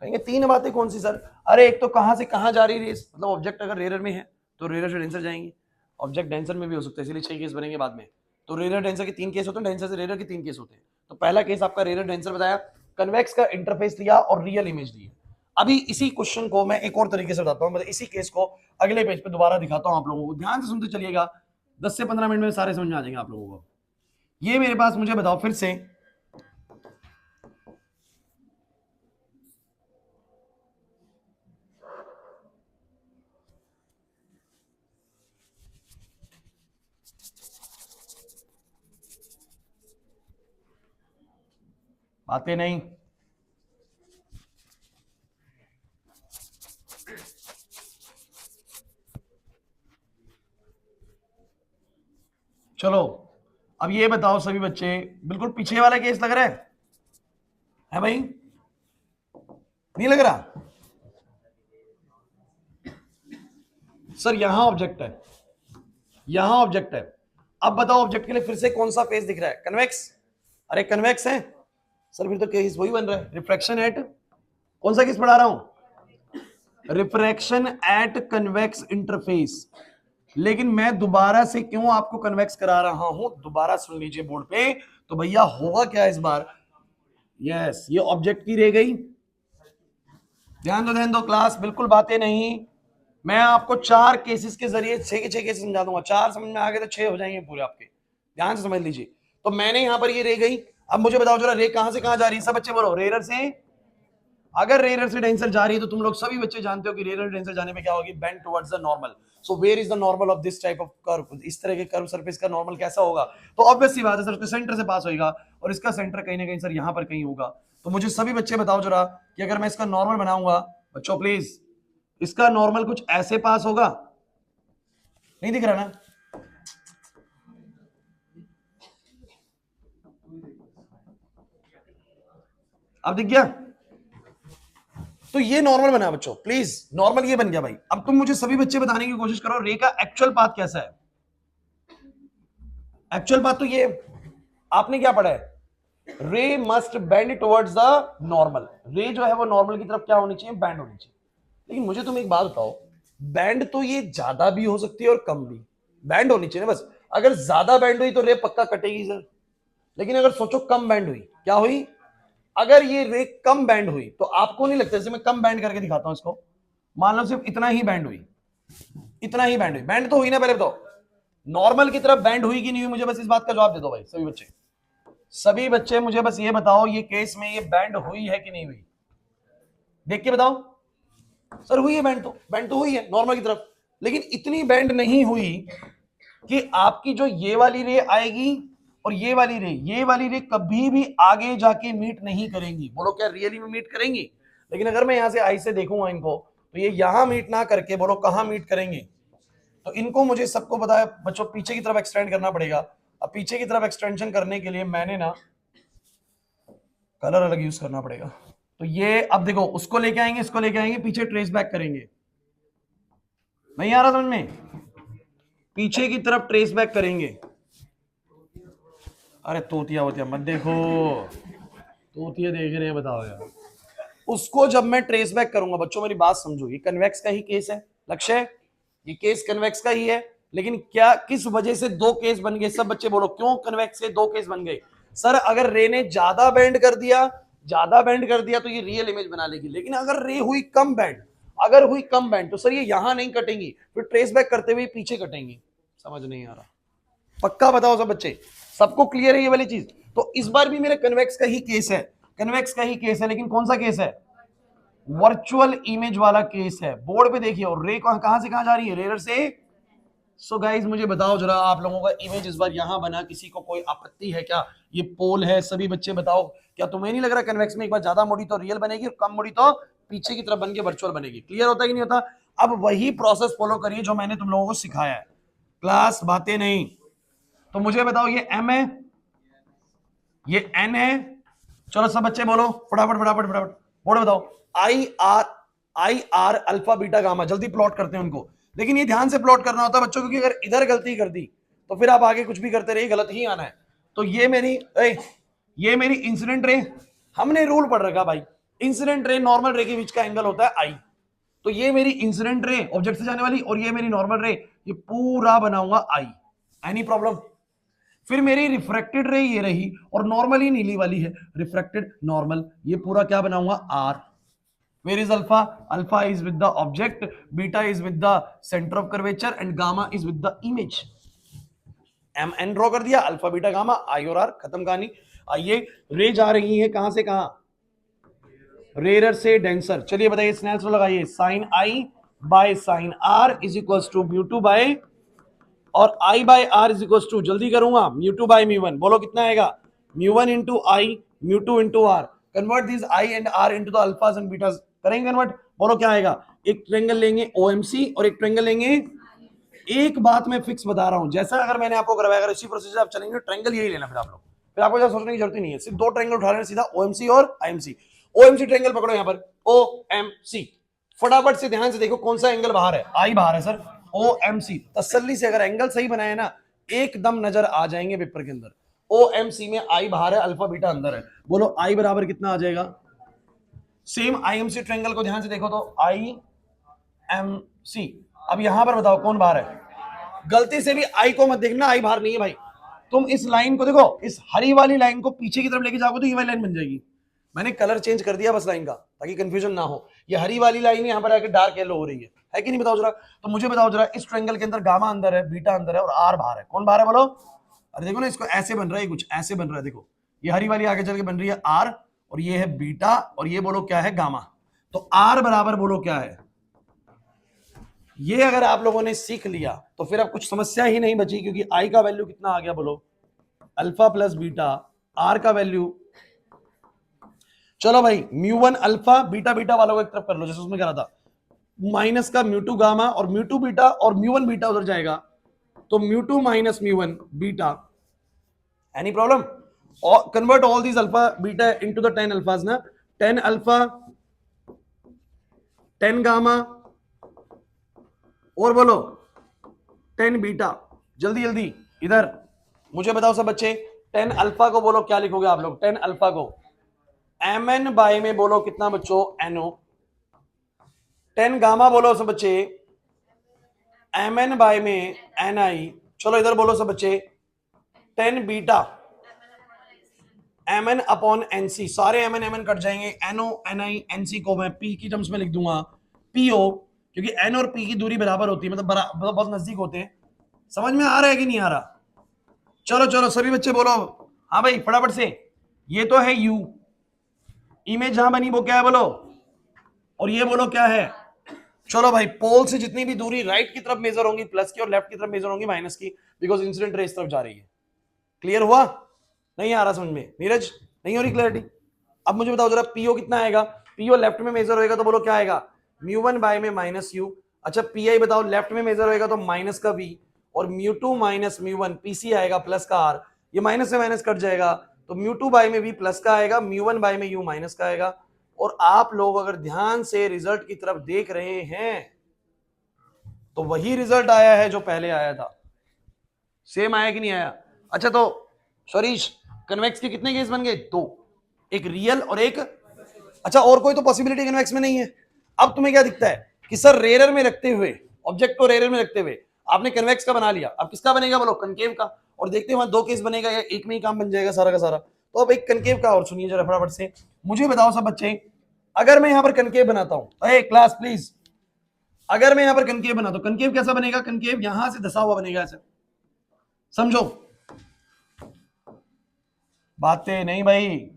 कहेंगे, तीन बातें कौन सी सर, अरे एक तो कहां से कहां जा रही रेस, मतलब ऑब्जेक्ट अगर रेरर में है तो रेरर से डेंसर जाएंगे, ऑब्जेक्ट डेंसर में भी हो सकता है, इसलिए 6 केस बनेंगे बाद में। तो रेरर डेंसर के 3 केस होते हैं, डेंसर से रेरर के 3 केस होते हैं। तो पहला केस आपका रेरर डेंसर बताया, कन्वेक्स का इंटरफेस लिया और रियल इमेज दी। अभी इसी क्वेश्चन को मैं एक और तरीके से बताता हूं, मतलब इसी केस को अगले पेज पे दोबारा दिखाता हूं आप लोगों को, ध्यान से सुनते चलिएगा, 10 से 15 मिनट में सारे समझ में आ जाएंगे आप लोगों को। ये मेरे पास, मुझे बताओ फिर से, बातें नहीं, चलो अब ये बताओ सभी बच्चे, बिल्कुल पीछे वाला केस लग रहा है भाई, नहीं लग रहा सर, यहां ऑब्जेक्ट है, यहां ऑब्जेक्ट है। अब बताओ ऑब्जेक्ट के लिए फिर से कौन सा फेस दिख रहा है, कन्वेक्स, अरे कन्वेक्स है सर, फिर तो केस वही बन रहा है, रिफ्रैक्शन एट, कौन सा केस पढ़ा रहा हूं, रिफ्रैक्शन एट कन्वेक्स इंटरफेस। लेकिन मैं दोबारा से क्यों आपको कन्वेक्स करा रहा हूं, दोबारा सुन लीजिए बोर्ड पे, तो भैया होगा क्या इस बार, यस, ये ऑब्जेक्ट की रह गई, ध्यान दो क्लास, बिल्कुल बातें नहीं। मैं आपको 4 केसेस के जरिए 6 के 6 केसेस समझा दूंगा, 4 समझ में आ गए तो 6 हो जाएंगे पूरे आपके, ध्यान से समझ लीजिए। तो मैंने यहां पर ये रे गई, अब मुझे बताओ जरा रे कहां से कहां जा रही है, सब बच्चे बोलो, रेरर से, अगर रेरर से डेंसर जा रही है तो तुम लोग सभी बच्चे जानते हो कि रेरर डेंसर जाने पे क्या होगी, bend towards the normal. So where is the normal of this type of curve, इस तरह के कर्व सरफेस का नॉर्मल कैसा होगा, तो ऑब्वियस सी बात है सर उसके सेंटर से पास होगा, और इसका सेंटर कहीं ना कहीं सर यहां पर कहीं होगा। तो मुझे सभी बच्चे बताओ जरा कि अगर मैं इसका नॉर्मल बनाऊंगा, बच्चों प्लीज, इसका नॉर्मल कुछ ऐसे पास होगा, नहीं दिख रहा ना, अब दिख गया, तो ये नॉर्मल बना बच्चों, प्लीज नॉर्मल ये बन गया भाई। अब तुम मुझे सभी बच्चे बताने की कोशिश करो रे का एक्चुअल पाथ कैसा है, एक्चुअल पाथ तो ये, आपने क्या पढ़ा है, ray must bend towards the normal, रे जो है वो नॉर्मल की तरफ क्या होनी चाहिए, बैंड होनी चाहिए। लेकिन मुझे तुम एक बात बताओ, बैंड तो ये ज्यादा भी हो सकती है और कम भी, बैंड होनी चाहिए ना बस, अगर ज्यादा बैंड हुई तो रे पक्का कटेगी सर, लेकिन अगर सोचो कम बैंड हुई, क्या हुई, अगर ये रे कम बैंड हुई तो आपको नहीं लगता, जैसे मैं कम बैंड करके दिखाता हूं इसको, मान लो सिर्फ इतना ही बैंड हुई, इतना ही बैंड हुई, बैंड तो हुई ना, पहले बताओ नॉर्मल की तरफ बैंड हुई कि नहीं हुई, मुझे बस इस बात का जवाब दे दो भाई सभी बच्चे, सभी बच्चे मुझे बस ये बताओ, ये केस में ये बैंड हुई है कि नहीं हुई, देख के बताओ। सर हुई है बैंड तो हुई है नॉर्मल की तरफ, लेकिन इतनी बैंड नहीं हुई कि आपकी जो ये वाली रे आएगी और ये वाली रे कभी भी आगे जाके मीट नहीं करेंगी, बोलो क्या रियली में मीट करेंगी, लेकिन अगर मैं यहां से आई से देखूंगा इनको, तो ये यहां मीट ना करके बोलो कहां मीट करेंगे, तो इनको मुझे सबको पता है बच्चों पीछे की तरफ एक्सटेंड करना पड़ेगा। अब पीछे की तरफ एक्सटेंशन करने के लिए मैंने ना कलर अलग यूज करना पड़ेगा, तो ये अब देखो, उसको लेके आएंगे, इसको लेके आएंगे, पीछे ट्रेस बैक करेंगे, नहीं आ रहा समझ में, पीछे की तरफ ट्रेस बैक करेंगे। अरे तोतिया वोतिया मत देखो, तोतिया देख रहे हैं, बताओ यार। उसको जब मैं ट्रेस बैक करूंगा, बच्चों मेरी बात समझो, ये कन्वेक्स का ही केस है, लक्ष्य, ये केस कन्वेक्स का ही है, लेकिन क्या किस वजह से दो केस बन गए, सब बच्चे बोलो क्यों कन्वेक्स के दो केस बन गए? सर अगर रे ने ज्यादा बेंड कर दिया, ज्यादा बेंड कर दिया तो ये रियल इमेज बना लेगी, लेकिन अगर रे हुई कम बेंड, अगर हुई कम बेंड तो सर ये यहां नहीं कटेंगी, फिर ट्रेस बैक करते हुए पीछे कटेंगी। समझ नहीं आ रहा? पक्का बताओ सब बच्चे, सबको क्लियर है ये वाली चीज? तो इस बार भी मेरे कन्वेक्स का ही केस है, कन्वेक्स का ही केस है, लेकिन कौन सा केस है? वर्चुअल इमेज वाला केस है। बोर्ड पे देखिए, और रे कहां से कहां जा रही है? रेयर से। सो गाइज मुझे बताओ जरा, आप लोगों का इमेज इस बार यहां बना, किसी को कोई आपत्ति है क्या? ये पोल है, सभी बच्चे बताओ, क्या तुम्हें नहीं लग रहा कन्वेक्स में एक बार ज्यादा मोड़ी तो रियल बनेगी और कम मोड़ी तो पीछे की तरफ बन के वर्चुअल बनेगी? क्लियर होता है कि नहीं होता? अब वही प्रोसेस फॉलो करिए जो मैंने तुम लोगों को सिखाया है। क्लास बातें नहीं। तो मुझे बताओ, ये एम है, ये एन है, चलो सब बच्चे बोलो फटाफट फटाफट फटाफट, बोलो बताओ। आई आर अल्फा बीटा गामा, जल्दी प्लॉट करते हैं उनको, लेकिन ये ध्यान से प्लॉट करना होता है बच्चों, क्योंकि अगर इधर गलती कर दी तो फिर आप आगे कुछ भी करते रहिए, गलत ही आना है। तो ये मेरी इंसिडेंट रे, हमने रूल पढ़ रखा भाई, इंसिडेंट रे नॉर्मल रे के बीच का एंगल होता है आई। तो ये मेरी इंसिडेंट रे ऑब्जेक्ट से जाने वाली, और ये मेरी नॉर्मल रे, ये पूरा बनाऊंगा आई। Any problem? फिर मेरी रिफ्रैक्टेड रे ये रही, और नॉर्मली नीली वाली है, रिफ्रैक्टेड नॉर्मल, ये पूरा क्या बनाऊंगा? R. Where is alpha? Alpha is with the object, beta is with the centre of curvature, and gamma is with the image. M N draw कर दिया, अल्फा बीटा गामा, आई और आर, खत्म कहानी। आइए, रे जा रही है कहां से कहां? रेयर से डेंसर। चलिए बताइए, स्नेल्स लॉ लगाइए, sine I by sine R is equal to mu two by, और I by R is equal to, जल्दी करूंगा, mu two by mu one. बोलो कितना आएगा? Mu one into I, mu two into R. Convert this I and R into the alphas and betas, करेंगे कन्वर्ट? बोलो क्या आएगा? एक ट्रायंगल लेंगे ओएमसी और एक ट्रायंगल लेंगे। एक बात मैं फिक्स बता रहा हूं, जैसा अगर मैंने आपको करवाया, अगर इसी प्रोसीजर आप चलेंगे, ट्रायंगल यही लेना, फिर आप लोग, फिर आपको ज्यादा सोचने की जरूरत ही नहीं है, सिर्फ दो ट्रायंगल उठा लेना सीधा, ओएमसी और आईएमसी। ओएमसी ट्रायंगल पकड़ो यहां पर, ओएमसी, फटाफट से ध्यान से देखो कौन सा एंगल बाहर है? आई बाहर है सर, ओएमसी। तसल्ली से अगर एंगल सही बनाए ना, एकदम नजर आ जाएंगे पेपर के अंदर। ओएमसी में आई बाहर है, अल्फा बीटा अंदर है। बोलो आई बराबर कितना आ जाएगा? सेम आईएमसी ट्रायंगल को ध्यान से देखो तो आई एम सी। अब यहां पर बताओ कौन बाहर है? गलती से भी आई को मत देखना, आई बाहर नहीं है भाई। तुम इस लाइन को देखो, इस हरी वाली लाइन को पीछे की तरफ लेके जाओगे तो ये वाली लाइन बन जाएगी। मैंने कलर चेंज कर दिया बस लाइन का, ताकि कंफ्यूजन ना हो। ये हरी वाली लाइन यहां पर आके डार्क येलो हो रही है कि नहीं? बताओ जरा। तो मुझे बताओ जरा, इस ट्रायंगल के अंदर गामा अंदर है, बीटा अंदर है, और आर बाहर है, कौन बाहर है बोलो? अरे देखो ना, इसको ऐसे बन रहा है, कुछ ऐसे बन रहा है, देखो ये हरी वाली आगे चल के बन रही है आर, और ये है बीटा, और ये बोलो क्या है? गामा। तो आर बराबर बोलो क्या है? ये अगर आप लोगों ने सीख लिया तो फिर अब कुछ समस्या ही नहीं बची, क्योंकि आई का वैल्यू कितना आ गया बोलो? अल्फा प्लस बीटा, आर का वैल्यू, चलो भाई mu one alpha, beta beta वालों को एक तरफ कर लो, जैसे उसमें कह रहा था, माइनस का म्यू टू गामा और म्यू टू बीटा, और म्यू वन बीटा उधर जाएगा, तो mu two minus mu one beta. Any problem? Convert all these alpha beta into the 10 अल्फाज ना, 10 अल्फा, 10 गामा, और बोलो 10 बीटा। जल्दी जल्दी इधर मुझे बताओ सब बच्चे, 10 अल्फा को बोलो क्या लिखोगे आप लोग? 10 अल्फा को एम एन बाय में बोलो कितना बच्चों? एनओ। 10 गामा बोलो सब बच्चे, एम एन बाय में एन आई। चलो इधर बोलो सब बच्चे, 10 beta, M N upon N C. सारे एम एन कट जाएंगे, N O N I N C को मैं पी की टर्म्स में लिख दूंगा, पीओ, क्योंकि एन और पी की दूरी बराबर होती है, मतलब बहुत नजदीक होते हैं। समझ में आ रहा है कि नहीं आ रहा? चलो चलो सभी बच्चे बोलो, हाँ भाई फटाफट से। ये तो है यू, इमेज जहां बनी वो क्या है बोलो? और ये बोलो क्या है? चलो भाई, पोल से जितनी भी दूरी राइट की तरफ मेजर होंगी प्लस की, और लेफ्ट की तरफ मेजर होंगी माइनस की, बिकॉज इंसिडेंट रे इस तरफ जा रही है। क्लियर हुआ? नहीं आ रहा समझ में नीरज? नहीं हो रही क्लैरिटी? अब मुझे बताओ जरा, पीओ कितना आएगा? पीओ लेफ्ट में मेजर होएगा तो बोलो क्या आएगा? म्यू वन बाय में माइनस यू। अच्छा पी आई बताओ, लेफ्ट में मेजर होएगा तो माइनस का वी, और mu two minus mu one, PC आएगा प्लस का आर, ये माइनस से माइनस कट जाएगा, तो म्यू टू बाय में वी प्लस का आएगा, म्यू वन बाय में यू माइनस का आएगा, और आप लोग अगर ध्यान से रिजल्ट की तरफ देख रहे हैं तो वही रिजल्ट आया है जो पहले आया था। सेम आया कि नहीं आया? अच्छा तो सरीश, कन्वेक्स के कितने केस बन गए? 2, एक रियल और एक, अच्छा और कोई तो पॉसिबिलिटी कन्वेक्स में नहीं है। अब तुम्हें क्या दिखता है कि सर रेरर में रखते हुए, ऑब्जेक्ट को रेरर में रखते हुए आपने कन्वेक्स का बना लिया, अब किसका बनेगा बोलो? कनकेव का। और देखते हैं वहां 2 केस बनेगा या एक में ही काम बन जाएगा सारा का सारा? तो अब एक कनकेव का और सुनिए जरा फटाफट से, मुझे बताओ सब बच्चे, अगर मैं यहां पर कनकेव बनाता हूं, ए क्लास प्लीज, अगर मैं यहां पर कनकेव बनाता हूं, कनकेव कैसा बनेगा? कनकेव यहां से धसा हुआ बनेगा ऐसे, समझो। बातें नहीं भाई,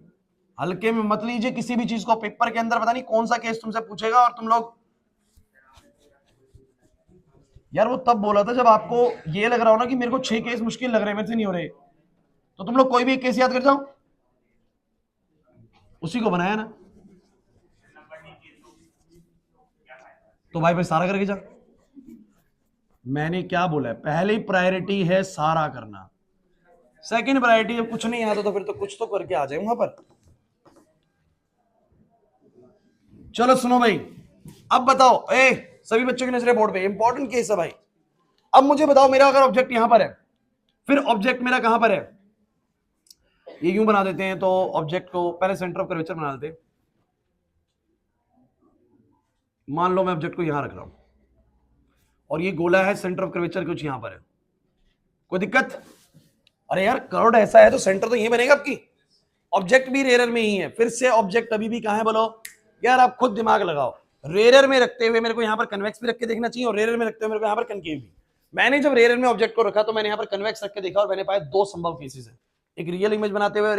हल्के में मत लीजिए किसी भी चीज को। पेपर के अंदर पता नहीं कौन सा केस तुमसे पूछेगा और तुम लोग, यार वो तब बोला था जब आपको ये लग रहा हो ना कि मेरे को 6 केस मुश्किल लग रहे हैं, मेरे से नहीं हो रहे, तो तुम लोग कोई भी एक केस याद कर जाओ, उसी को बनाया ना। तो भाई सारा करके जा। मैंने क्या बोला है? पहली प्रायोरिटी है सारा करना, सेकंड प्रायोरिटी जब कुछ नहीं आता तो फिर तो कुछ तो करके आ जाए वहां पर। चलो सुनो भाई, अब बताओ, सभी बच्चों की नजरें बोर्ड पे, इंपॉर्टेंट केस है भाई। अब मुझे बताओ, मेरा अगर ऑब्जेक्ट यहां पर है, फिर ऑब्जेक्ट मेरा कहां पर है? ये यूं बना देते हैं, तो ऑब्जेक्ट को पहले सेंटर ऑफ कर्वेचर बना देते हैं। मान लो मैं ऑब्जेक्ट को यहां रख रहा हूं और ये गोला है, सेंटर ऑफ कर्वेचर कुछ यहां पर है, कोई दिक्कत? अरे यार कर्व ऐसा है तो सेंटर तो यही बनेगा आपकी। ऑब्जेक्ट भी रेरर में ही है, फिर से ऑब्जेक्ट अभी भी कहां है बोलो? यार आप खुद दिमाग लगाओ, रेरर में रखते हुए मेरे को यहां पर कन्वेक्स भी रख के देखना चाहिए और रेरर में रखते हुए मेरे को यहां पर कनकेव भी। मैंने जब रेरर में ऑब्जेक्ट को रखा तो मैंने यहां पर कन्वेक्स रख के देखा और मैंने पाया 2 संभव केसेस है, एक रियल इमेज बनाते हुए और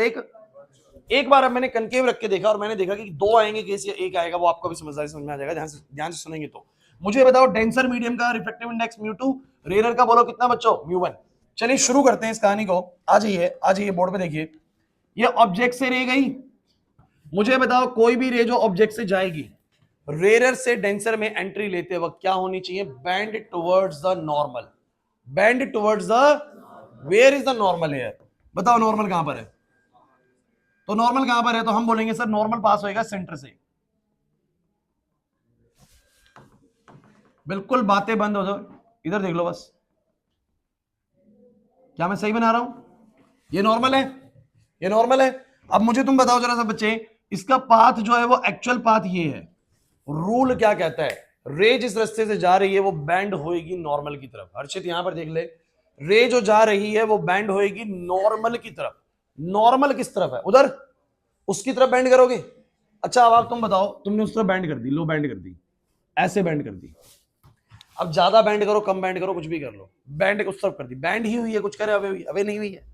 एक बार अब मैंने कनकेव रख के देखा और मैंने देखा कि 2 आएंगे केस या एक आएगा, वो आपको भी समझदारी समझ में आ जाएगा, ध्यान से सुनेंगे तो। मुझे बताओ डेंसर मीडियम का रिफ्रैक्टिव इंडेक्स μ2, रेरर का बोलो कितना बच्चों? μ1। चलिए शुरू करते हैं इस कहानी को। आ जाइए बोर्ड पे देखिए, ये ऑब्जेक्ट से रे गई, मुझे बताओ कोई भी रे जो ऑब्जेक्ट से जाएगी, रेरर से डेंसर में एंट्री लेते वक्त क्या होनी चाहिए? Bend towards the normal, bend towards the, where is the normal here? बताओ नॉर्मल कहां पर है? तो नॉर्मल कहां पर है? तो हम बोलेंगे सर नॉर्मल पास होएगा सेंटर से। बिल्कुल बातें बंद हो जाओ, इधर देख लो बस, क्या मैं सही बना रहा हूं? ये नॉर्मल है, ये नॉर्मल है। अब मुझे तुम बताओ जरा सा बच्चे, इसका पाथ जो है वो एक्चुअल पाथ ये है, रूल क्या कहता है? रे जिस रास्ते से जा रही है वो बैंड होएगी नॉर्मल की तरफ। हर्षित यहां पर देख ले, रे जो जा रही है वो बैंड होएगी नॉर्मल की तरफ। नॉर्मल किस तरफ है? उधर, उसकी तरफ बैंड करोगे। अच्छा अब आप तुम बताओ, तुमने उस तरफ बैंड कर दी, लो बैंड कर दी, ऐसे बैंड कर दी, अब ज्यादा बैंड करो कम बैंड करो कुछ भी कर लो, बैंड उस तरफ कर दी, बैंड ही हुई है, कुछ करे अवे हुई, अवे नहीं हुई है,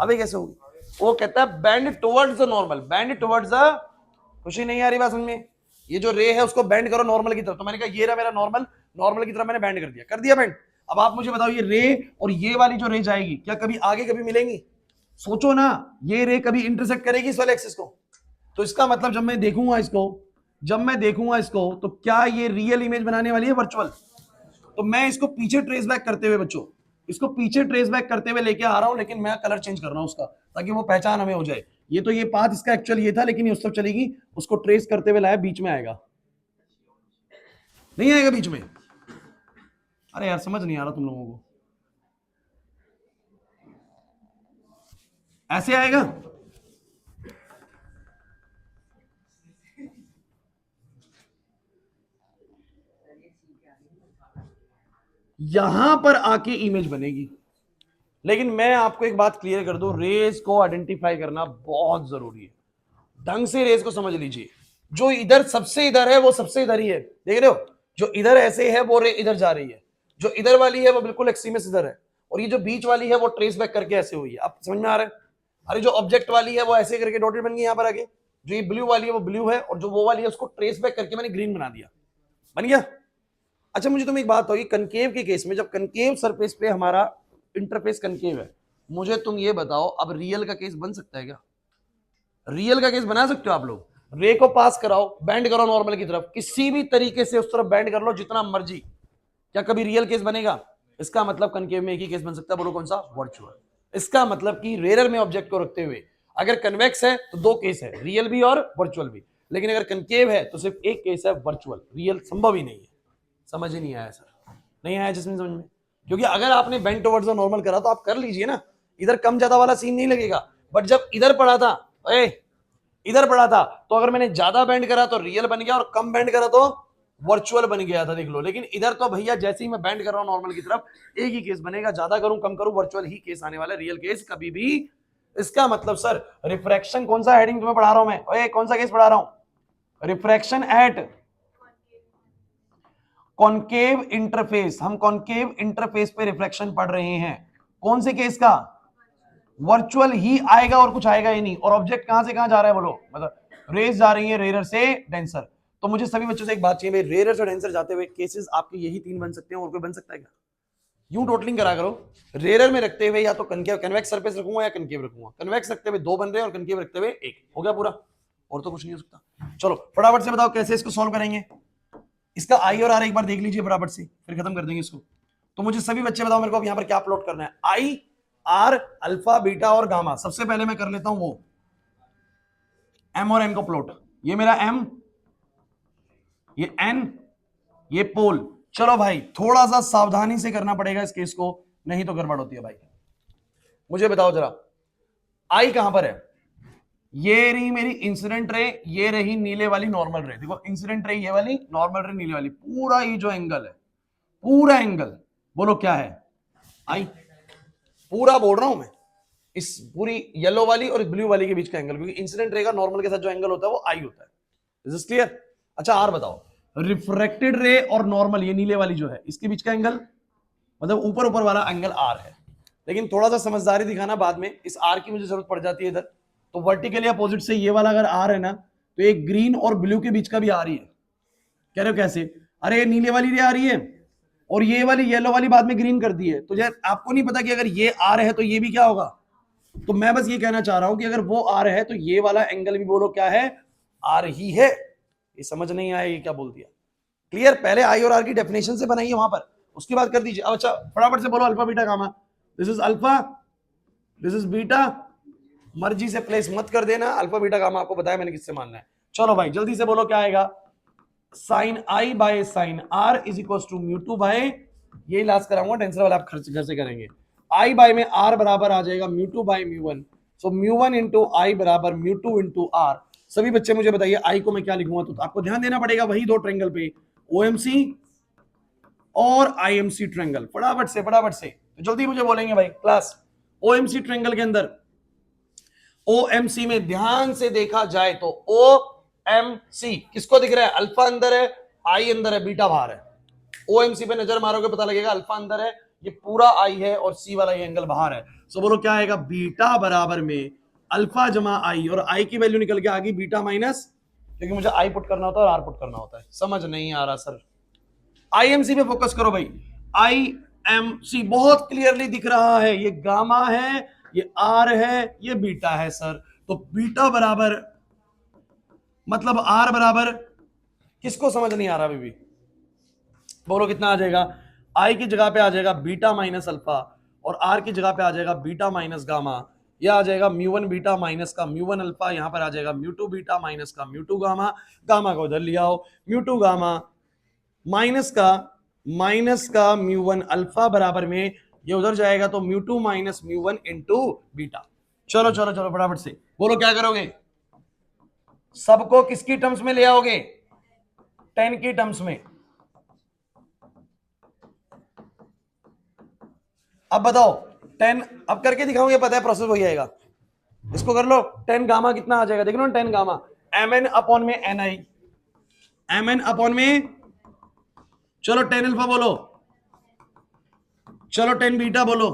अवे कैसे होगी? वो कहता है band towards the normal, bend towards the, खुशी नहीं आ रही बात समझ में? ये जो रे है उसको बैंड करो नॉर्मल की तरफ, तो मैंने कहा ये रहा मेरा नॉर्मल, नॉर्मल की तरफ मैंने बैंड कर दिया बैंड। अब आप मुझे बताओ, ये रे और ये वाली जो रे जाएगी क्या कभी आगे कभी मिलेंगी? सोचो ना, ये रे कभी इंटरसेक्ट करेगी इस वाले एक्सिस को? तो इसका मतलब जब मैं देखूंगा इसको तो क्या ये रियल इमेज बनाने वाली है वर्चुअल? तो मैं इसको पीछे ट्रेस बैक करते हुए बच्चों, इसको पीछे ट्रेस बैक करते हुए लेके आ रहा हूं, लेकिन मैं कलर चेंज कर रहा हूं उसका, ताकि वो पहचान हमें हो जाए। ये तो ये पाथ इसका एक्चुअल ये था, लेकिन ये उस तरफ चलेगी, उसको ट्रेस करते हुए लाया, बीच में आएगा, नहीं आएगा बीच में? अरे यार समझ नहीं आ रहा तुम लोगों को, ऐसे आएगा, यहां पर आके इमेज बनेगी। लेकिन मैं आपको एक बात क्लियर कर दूं, रेस को आइडेंटिफाई करना बहुत जरूरी है, ढंग से रेस को समझ लीजिए। जो इधर सबसे इधर है वो सबसे इधर ही है, देख रहे हो? जो इधर ऐसे है वो रे इधर जा रही है, जो इधर वाली है वो बिल्कुल एक्सट्रीमिस इधर है, और ये जो बीच वाली है वो ट्रेस बैक करके ऐसे हुई है। आप समझ में आ रहा है? अरे जो ऑब्जेक्ट वाली है वो ऐसे करके डॉटेड बन गई यहां पर आगे, जो ये ब्लू वाली है वो ब्लू है, और जो वो वाली है उसको ट्रेस बैक करके मैंने ग्रीन बना दिया, बन गया। अच्छा मुझे तुम एक बात होगी, कनकेव के केस में जब कनकेव सरफेस पे हमारा इंटरफेस कनकेव है, मुझे तुम ये बताओ अब रियल का केस बन सकता है क्या? रियल का केस बना सकते हो आप लोग? रे को पास कराओ, बैंड करो नॉर्मल की तरफ, किसी भी तरीके से उस तरफ बैंड कर लो जितना मर्जी, क्या कभी रियल केस बनेगा? इसका मतलब कनकेव में एक ही केस बन सकता है, बोलो कौन सा? वर्चुअल। इसका मतलब कि रेरर में ऑब्जेक्ट को रखते हुए अगर कन्वेक्स है तो 2 केस है, रियल भी और वर्चुअल भी। लेकिन अगर कनकेव है तो सिर्फ एक केस है वर्चुअल, रियल संभव ही नहीं है। समझ ही नहीं आया सर, नहीं आया जिसमें समझ में, क्योंकि अगर आपने बेंट टुवर्ड्स नॉर्मल करा तो आप कर लीजिए ना, इधर कम ज्यादा वाला सीन नहीं लगेगा। बट जब इधर पड़ा था, इधर पड़ा था, तो अगर मैंने ज्यादा बेंड करा तो रियल बन गया और कम बेंड करा तो वर्चुअल बन गया था, देख लो। लेकिन इधर तो भैया जैसे ही मैं बेंड कर रहा हूं नॉर्मल की तरफ, एक ही केस बनेगा, ज्यादा करूं कम करूं वर्चुअल ही केस आने वाला, रियल केस कभी भी। इसका मतलब सर रिफ्रैक्शन, कौन सा हेडिंग तुम्हें पढ़ा रहा हूं मैं, कौन सा केस पढ़ा रहा हूं, रिफ्रैक्शन एट कॉनकेव इंटरफेस। हम कॉनकेव इंटरफेस पे रिफ्रैक्शन पढ़ रहे हैं, कौन से केस का, वर्चुअल ही आएगा और कुछ आएगा ही नहीं। और ऑब्जेक्ट कहां से कहां जा रहा है बोलो, मतलब रेज जा रही है रेयर से डेंसर। तो मुझे सभी बच्चों से एक बात चाहिए भाई, रेयर से डेंसर जाते हुए केसेस आपके यही 3 बन सकते हैं, और कोई बन सकता है क्या? यूं टोटलिंग करा करो, रेयर में रखते हुए या तो कनकेव कन्वेक्स सरफेस रखूंगा या कनकेव रखूंगा, कन्वेक्स रखते हुए 2 बन रहे हैं और कनकेव रखते हुए 1, हो गया पूरा, और तो कुछ नहीं हो सकता। चलो फटाफट से बताओ कैसे इसको सॉल्व करेंगे। इसका आई और आर एक बार देख लीजिए फटाफट से, फिर खत्म कर देंगे इसको। तो मुझे सभी बच्चे बताओ मेरे को अब यहां पर क्या प्लॉट करना है, आई आर अल्फा बीटा और गामा। सबसे पहले मैं कर लेता हूं वो एम और एन को प्लॉट, ये मेरा एम, ये एन, ये पोल। चलो भाई थोड़ा सा सावधानी से करना पड़ेगा इस केस को, नहीं तो गड़बड़ होती है भाई। मुझे बताओ जरा आई कहां पर है, ये रही मेरी इंसिडेंट रे, ये रही नीले वाली नॉर्मल रे। देखो इंसिडेंट रे ये वाली, नॉर्मल रे नीले वाली, पूरा ये जो एंगल है, पूरा एंगल बोलो क्या है, आई। पूरा बोल रहा हूं मैं, इस पूरी येलो वाली और ब्लू वाली के बीच का एंगल, क्योंकि इंसिडेंट रे का नॉर्मल के साथ जो एंगल होता है वो आई होता है। Is this clear? अच्छा आर बताओ, रिफ्रैक्टेड रे और नॉर्मल ये नीले वाली जो है इसके बीच का एंगल, मतलब ऊपर ऊपर वाला एंगल आर है। लेकिन थोड़ा सा समझदारी दिखाना बाद में, इस आर की मुझे जरूरत पड़ जाती है इधर। तो वर्टिकली अपोजिट से ये वाला अगर आर है ना, तो एक ग्रीन और ब्लू के बीच का भी आ रही है। कह रहे हो कैसे? अरे ये नीले वाली रे आ रही है और ये वाली येलो वाली बाद में ग्रीन कर दी है, तो यार आपको नहीं पता कि अगर ये आर है तो ये भी क्या होगा। तो मैं बस ये कहना चाह रहा हूं कि अगर वो आर है तो ये वाला एंगल भी बोलो क्या है, आर ही है। ये समझ नहीं आया ये क्या बोल दिया। क्लियर? पहले आई और आर की डेफिनेशन से बनाइए वहां पर, उसके बाद कर दीजिए। अब अच्छा फटाफट से बोलो alpha beta gamma, this is alpha, this is beta. मर्जी से प्लेस मत कर देना, अल्फा बीटा गामा आपको बताया मैंने किससे मानना है। चलो भाई जल्दी से बोलो क्या आएगा, sine I by sine R is equal to mu two by, यही लास्ट कराऊंगा, टेंसर वाला आप खर्च घर से करेंगे। आई बाय में आर बराबर आ जाएगा mu two by mu one, so mu one into I बराबर म्यू टू इंटू आर। सभी बच्चे मुझे बताइए आई को मैं क्या लिखूंगा, तो आपको ध्यान देना पड़ेगा वही 2 ट्रायंगल पे, ओएमसी और आईएमसी ट्रायंगल। फटाफट से जल्दी मुझे बोलेंगे भाई क्लास। ओएमसी ट्रायंगल के अंदर, ओएमसी में ध्यान से देखा जाए तो ओएमसी किसको दिख रहा है, अल्फा अंदर है, आई अंदर है, बीटा बाहर है। ओएमसी पे नजर मारोगे पता लगेगा अल्फा अंदर है, ये पूरा आई है और सी वाला ये एंगल बाहर है। सो बोलो क्या आएगा, बीटा बराबर में अल्फा जमा आई, और आई की वैल्यू निकल के आ गई बीटा माइनस, क्योंकि मुझे आई पुट करना होता है और आर पुट करना होता है। समझ नहीं आ रहा सर? आईएमसी पे फोकस करो भाई, आईएमसी बहुत क्लियरली दिख रहा है, ये गामा है, ये आर है, ये बीटा है सर। तो बीटा बराबर मतलब आर बराबर, किसको समझ नहीं आ रहा अभी भी? बोलो कितना आ जाएगा, आई की जगह पे आ जाएगा बीटा माइनस अल्फा, और आर की जगह पे आ जाएगा बीटा माइनस गामा। यह आ जाएगा म्यू वन बीटा माइनस का म्यू वन अल्फा, यहां पर आ जाएगा म्यू टू बीटा माइनस का म्यू टू गामा। गामा को उधर लिया हो, म्यू टू गामा माइनस का म्यू वन अल्फा बराबर में ये उधर जाएगा तो mu two minus mu one into beta. चलो फटाफट से बोलो क्या करोगे, सबको किसकी टर्म्स में ले आओगे, 10 की टर्म्स में। अब बताओ 10, अब करके दिखाऊंगे, पता है प्रोसेस वही आएगा। इसको कर लो, 10 गामा कितना आ जाएगा, देख लो 10 गामा एम एन अपॉन में एन आई, एम एन अपॉन में, चलो 10 अल्फा बोलो, चलो 10 बीटा बोलो,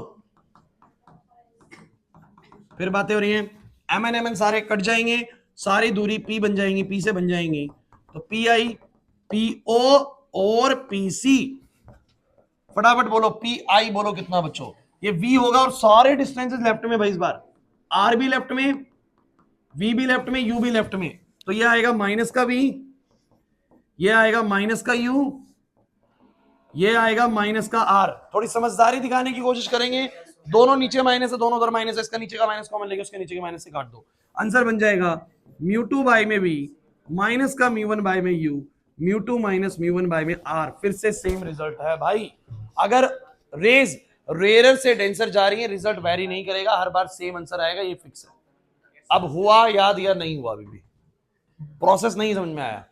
फिर बातें हो रही हैं। एम एन सारे कट जाएंगे, सारी दूरी पी बन जाएंगी, पी से बन जाएंगी, तो पी आई पी ओ और पी सी। फटाफट बोलो पी आई बोलो कितना बच्चों, ये वी होगा और सारे डिस्टेंसेस लेफ्ट में भाई, इस बार आर भी लेफ्ट में, वी भी लेफ्ट में, यू भी लेफ्ट में, तो ये आएगा माइनस का वी, ये आएगा माइनस का यू, ये आएगा माइनस का आर। थोड़ी समझदारी दिखाने की कोशिश करेंगे, दोनों नीचे माइनस है, दोनों उधर माइनस है, इसका नीचे का माइनस कॉमन लेके उसके नीचे के माइनस से काट दो, आंसर बन जाएगा म्यू टू बाई में भी माइनस का म्यू1 बाय में यू, म्यू2 माइनस म्यू1 बाय में आर, फिर से सेम रिजल्ट है भाई। अगर रेज रेयर से डेंसर जा रही है, रिजल्ट वेरी नहीं करेगा, हर बार सेम आंसर आएगा, ये फिक्स है। अब हुआ याद या नहीं हुआ, अभी भी प्रोसेस नहीं समझ में आया।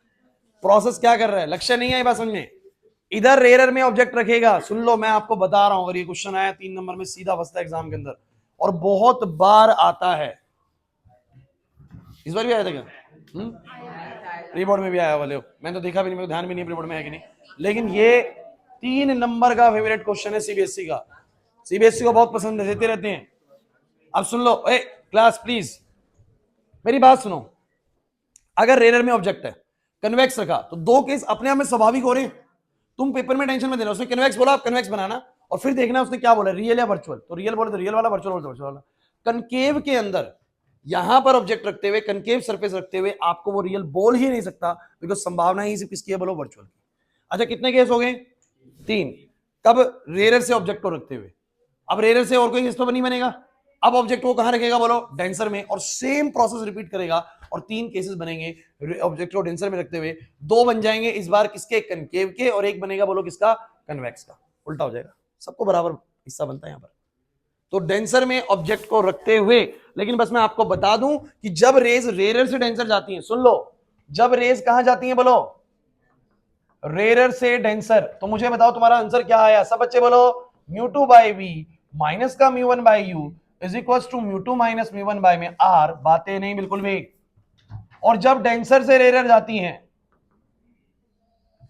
प्रोसेस क्या कर रहा है, लक्ष्य नहीं आई बात समझ में। इधर रेयर में ऑब्जेक्ट रखेगा, सुन लो मैं आपको बता रहा हूं, अगर ये क्वेश्चन आया 3 नंबर में सीधा फंसता है एग्जाम के अंदर, और बहुत बार आता है। इस बार भी आया था क्या? रिपोर्ट में भी आया वाले हो, मैंने तो देखा भी नहीं, मेरे को ध्यान भी नहीं रिपोर्ट में है कि नहीं। लेकिन ये 3 नंबर का फेवरेट क्वेश्चन है सीबीएसई का, सीबीएसई को बहुत पसंद है, देते रहते हैं। अब सुन लो ए क्लास प्लीज मेरी बात सुनो। अगर रेयर में ऑब्जेक्ट है, कन्वेक्स रखा, तो 2 केस अपने आप में स्वाभाविक हो रहे हैं। तुम पेपर में टेंशन में देना, उसने कन्वेक्स बोला, आप कन्वेक्स बनाना, और फिर देखना उसने क्या बोला, रियल या वर्चुअल, तो रियल बोले तो रियल वाला, वर्चुअल बोले तो वर्चुअल वाला। कनकेव के अंदर यहां पर ऑब्जेक्ट रखते हुए, कनकेव सरफेस रखते हुए, आपको वो रियल बोल ही नहीं सकता, बिकॉज संभावना ही सिर्फ किसकी है, बोलो वर्चुअल की। अच्छा कितने केस हो गए? 3। कब? रेयर से ऑब्जेक्ट को रखते हुए। अब रेयर से और कोई केस तो नहीं बनेगा। अब ऑब्जेक्ट को कहां रखेगा, बोलो डेंसर में, और सेम प्रोसेस रिपीट करेगा, और 3 केसेस बनेंगे ऑब्जेक्ट को डेंसर में रखते हुए। 2 बन जाएंगे इस बार किसके, कनकेव के, और 1 बनेगा बोलो किसका, कन्वेक्स का। उल्टा हो जाएगा, सबको बराबर हिस्सा बनता है यहां पर। तो डेंसर में ऑब्जेक्ट को रखते हुए, लेकिन बस मैं आपको बता दूं कि जब रेज रेयर से डेंसर जाती है, सुन लो, जब रेज कहां जाती है, बोलो रेयर से डेंसर, तो मुझे बताओ तुम्हारा आंसर क्या आया, सब बच्चे बोलो म्यू2 बाय वी माइनस का mu one by u is equal to mu two minus mu one by में आर। बातें नहीं बिल्कुल भी। और जब डेंसर से रेयर जाती हैं,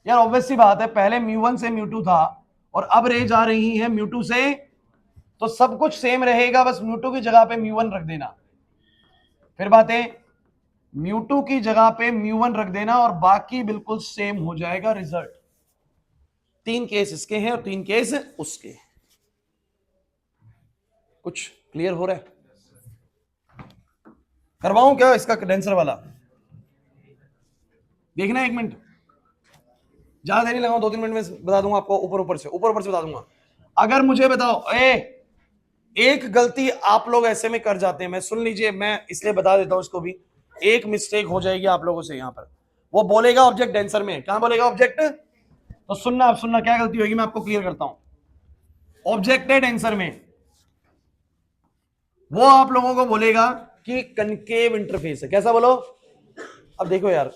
यार ऑब्वियस सी बात है, पहले म्यू1 से म्यू2 था, और अब रेज आ रही है म्यू2 से, तो सब कुछ सेम रहेगा, बस म्यू2 की जगह पे म्यू1 रख देना। फिर बातें, म्यू2 की जगह पे म्यू1 रख देना, और बाकी बिल्कुल सेम हो जाएगा रिजल्ट। 3 केस इसके हैं और 3 केस उसके। कुछ क्लियर हो रहा है? करवाऊं क्या इसका कंडेंसर वाला? देखना 1 मिनट, ज्यादा देर नहीं लगाऊं, 2-3 मिनट में बता दूंगा आपको, ऊपर से बता दूंगा। अगर मुझे बताओ एक गलती आप लोग ऐसे में कर जाते हैं, मैं सुन लीजिए, मैं इसलिए बता देता हूं इसको भी, एक मिस्टेक हो जाएगी आप लोगों से। यहां पर वो बोलेगा ऑब्जेक्ट डेंसर में, कहां बोलेगा ऑब्जेक्ट, तो सुनना, आप सुनना क्या गलती होगी, मैं आपको क्लियर करता हूं। ऑब्जेक्ट है डेंसर में, वो आप लोगों को बोलेगा कि कनकेव इंटरफेस है, कैसा बोलो। अब देखो यार,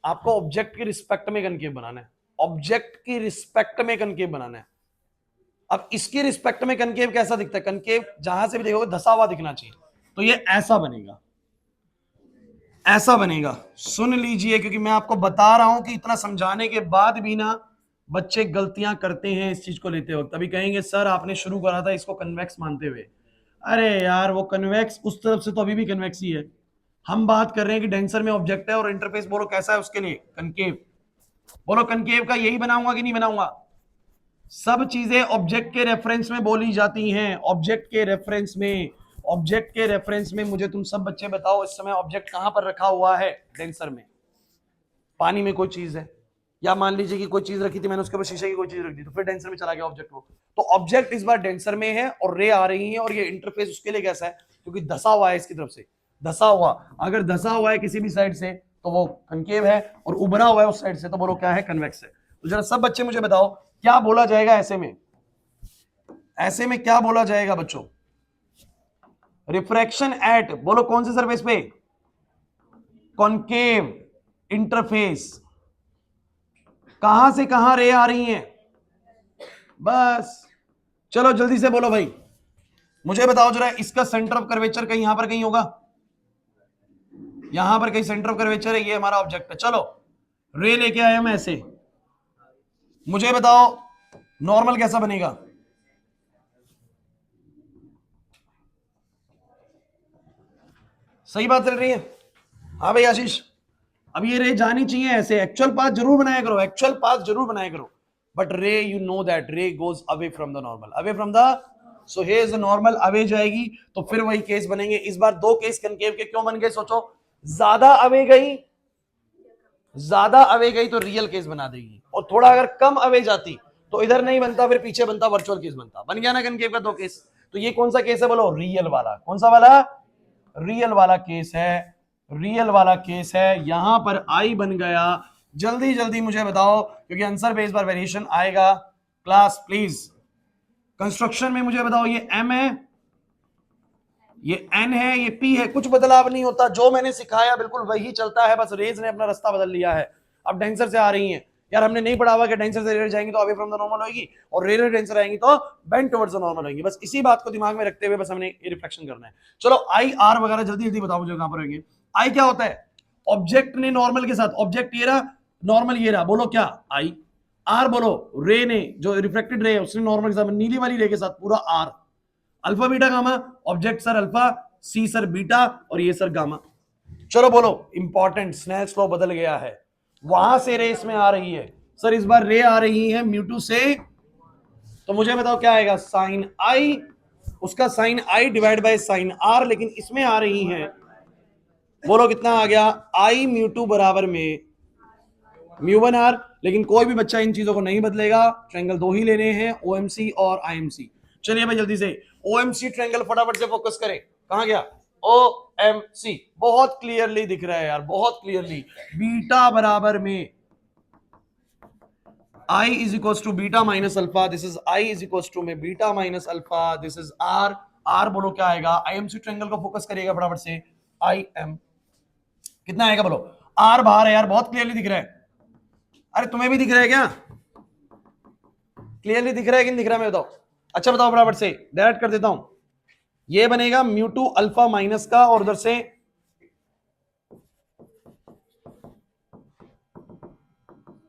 आपको ऑब्जेक्ट की रिस्पेक्ट में कनकेव बनाना है, ऑब्जेक्ट की रिस्पेक्ट में कनकेव बनाना है। अब इसकी रिस्पेक्ट में कनकेव कैसा दिखता है, कनकेव जहां से भी देखोगे धसा हुआ दिखना चाहिए, तो ये ऐसा बनेगा, ऐसा बनेगा। सुन लीजिए, क्योंकि मैं आपको बता रहा हूं कि इतना समझाने के बाद भी ना बच्चे गलतियां करते हैं इस चीज को लेते वक्त। अभी कहेंगे सर आपने शुरू करा था इसको कन्वेक्स मानते हुए, अरे यार वो कन्वेक्स उस तरफ से तो अभी भी कन्वेक्स ही है। हम बात कर रहे हैं कि डेंसर में ऑब्जेक्ट है और इंटरफेस बोलो कैसा है उसके लिए, कनकेव। बोलो कनकेव का यही बनाऊंगा कि नहीं बनाऊंगा। सब चीजें ऑब्जेक्ट के रेफरेंस में बोली जाती हैं, ऑब्जेक्ट के रेफरेंस में, ऑब्जेक्ट के रेफरेंस में। मुझे तुम सब बच्चे बताओ इस समय ऑब्जेक्ट कहां पर रखा हुआ है डेंसर में? पानी में कोई चीज है, या मान लीजिए कि कोई चीज रखी थी मैंने, उसके ऊपर शीशे की कोई चीज रख दी, तो फिर डेंसर में चला गया ऑब्जेक्ट वो। तो ऑब्जेक्ट इस बार डेंसर में है और रे आ रही है, और ये इंटरफेस उसके लिए कैसा है, क्योंकि धसा हुआ है इसकी तरफ से, धसा हुआ। अगर धसा हुआ है किसी भी साइड से तो वो कनकेव है, और उभरा हुआ है उस साइड से तो बोलो क्या है, कन्वेक्स है। तो जरा सब बच्चे मुझे बताओ क्या बोला जाएगा ऐसे में, ऐसे में क्या बोला जाएगा बच्चों? रिफ्रैक्शन एट, बोलो कौन से सरफेस पे, कॉनकेव इंटरफेस। कहां से कहां रे आ रही हैं, बस चलो जल्दी से बोलो भाई, मुझे बताओ जरा, इसका सेंटर ऑफ कर्वेचर कहीं यहां पर कहीं होगा, यहां पर कहीं सेंटर ऑफ कर्वेचर है, ये हमारा ऑब्जेक्ट है। चलो रे लेके आया मैं ऐसे, मुझे बताओ नॉर्मल कैसा बनेगा? सही बात चल रही है? हाँ भाई आशीष, अब ये रे जानी चाहिए ऐसे, एक्चुअल पाथ जरूर बनाया करो, एक्चुअल पाथ जरूर बनाया करो, बट रे यू नो दैट रे goes away from the normal, away from the, so here is the normal, away जाएगी, तो फिर वही केस बनेंगे। इस बार 2 केस कनकेव के क्यों बन गए सोचो, ज्यादा अवे गई, ज्यादा अवे गई तो रियल केस बना देगी, और थोड़ा अगर कम अवे जाती तो इधर नहीं बनता, फिर पीछे बनता, वर्चुअल केस बनता। बन गया ना कनकेव का 2 केस। तो ये कौन सा केस है बोलो, रियल वाला। कौन सा वाला? रियल वाला केस है। रियल वाला केस है, यहां पर आई बन गया। जल्दी जल्दी मुझे बताओ, क्योंकि आंसर बेस पर वेरिएशन आएगा। क्लास प्लीज, कंस्ट्रक्शन में मुझे बताओ, ये एम है, ये एन है, ये पी है, कुछ बदलाव नहीं होता, जो मैंने सिखाया बिल्कुल वही चलता है, बस रेज ने अपना रास्ता बदल लिया है। अब डेंसर से आ रही है यार, हमने नहीं पढ़ा हुआ कि डेंसर से रेयर जाएंगी तो अवे फ्रॉम द नॉर्मल होगी, और रेयर डेंसर आएंगी तो बेंड टुवर्ड्स द नॉर्मल होगी। बस इसी बात को दिमाग में रखते हुए बस हमने ये रिफ्लेक्शन करना है। चलो आई आर वगैरह जल्दी जल्दी बताओ मुझे कहां पर होंगे। आई क्या होता है, ऑब्जेक्ट ने नॉर्मल के साथ, ऑब्जेक्ट ये रहा, नॉर्मल ये रहा, बोलो क्या आई। आर बोलो, रे ने जो रिफ्लेक्टेड रे उसने नॉर्मल के साथ, नीली वाली रे के साथ पूरा R. Alpha beta gamma, object सर अल्फा, सी सर बीटा, और ये सर गामा। चलो बोलो, इंपॉर्टेंट स्नेल्स लॉ बदल गया है, वहां से रे इसमें आ रही है सर, इस बार रे आ रही है म्यू2 से, तो मुझे बताओ क्या आएगा, साइन आई, उसका sine I divide by sine R, लेकिन इसमें आ रही है, बोलो कितना आ गया, आई म्यू2 बराबर में म्यू1 आर। लेकिन कोई भी बच्चा इन चीजों को नहीं बदलेगा, ट्रायंगल दो ही लेने हैं, ओएमसी और आईएमसी। चलिए भाई जल्दी से ओएमसी ट्रायंगल फटाफट से फोकस करें, कहां गया, ओएमसी बहुत क्लियरली दिख रहा है यार, बहुत क्लियरली, बीटा बराबर में I is equals to beta minus alpha, this is I is equals to में beta minus alpha, this is R। R बोलो क्या आएगा, IMC ट्रायंगल को फोकस करिएगा फटाफट से, IM कितना आएगा बोलो, R बाहर है यार, बहुत क्लियरली दिख रहा है। अरे तुम्हें भी दिख रहा है क्या, क्लियरली दिख रहा है कि नहीं दिख रहा है, मैं बताओ। अच्छा बताओ फटाफट से, डायरेक्ट कर देता हूं, ये बनेगा म्यू2 अल्फा माइनस का, और उधर से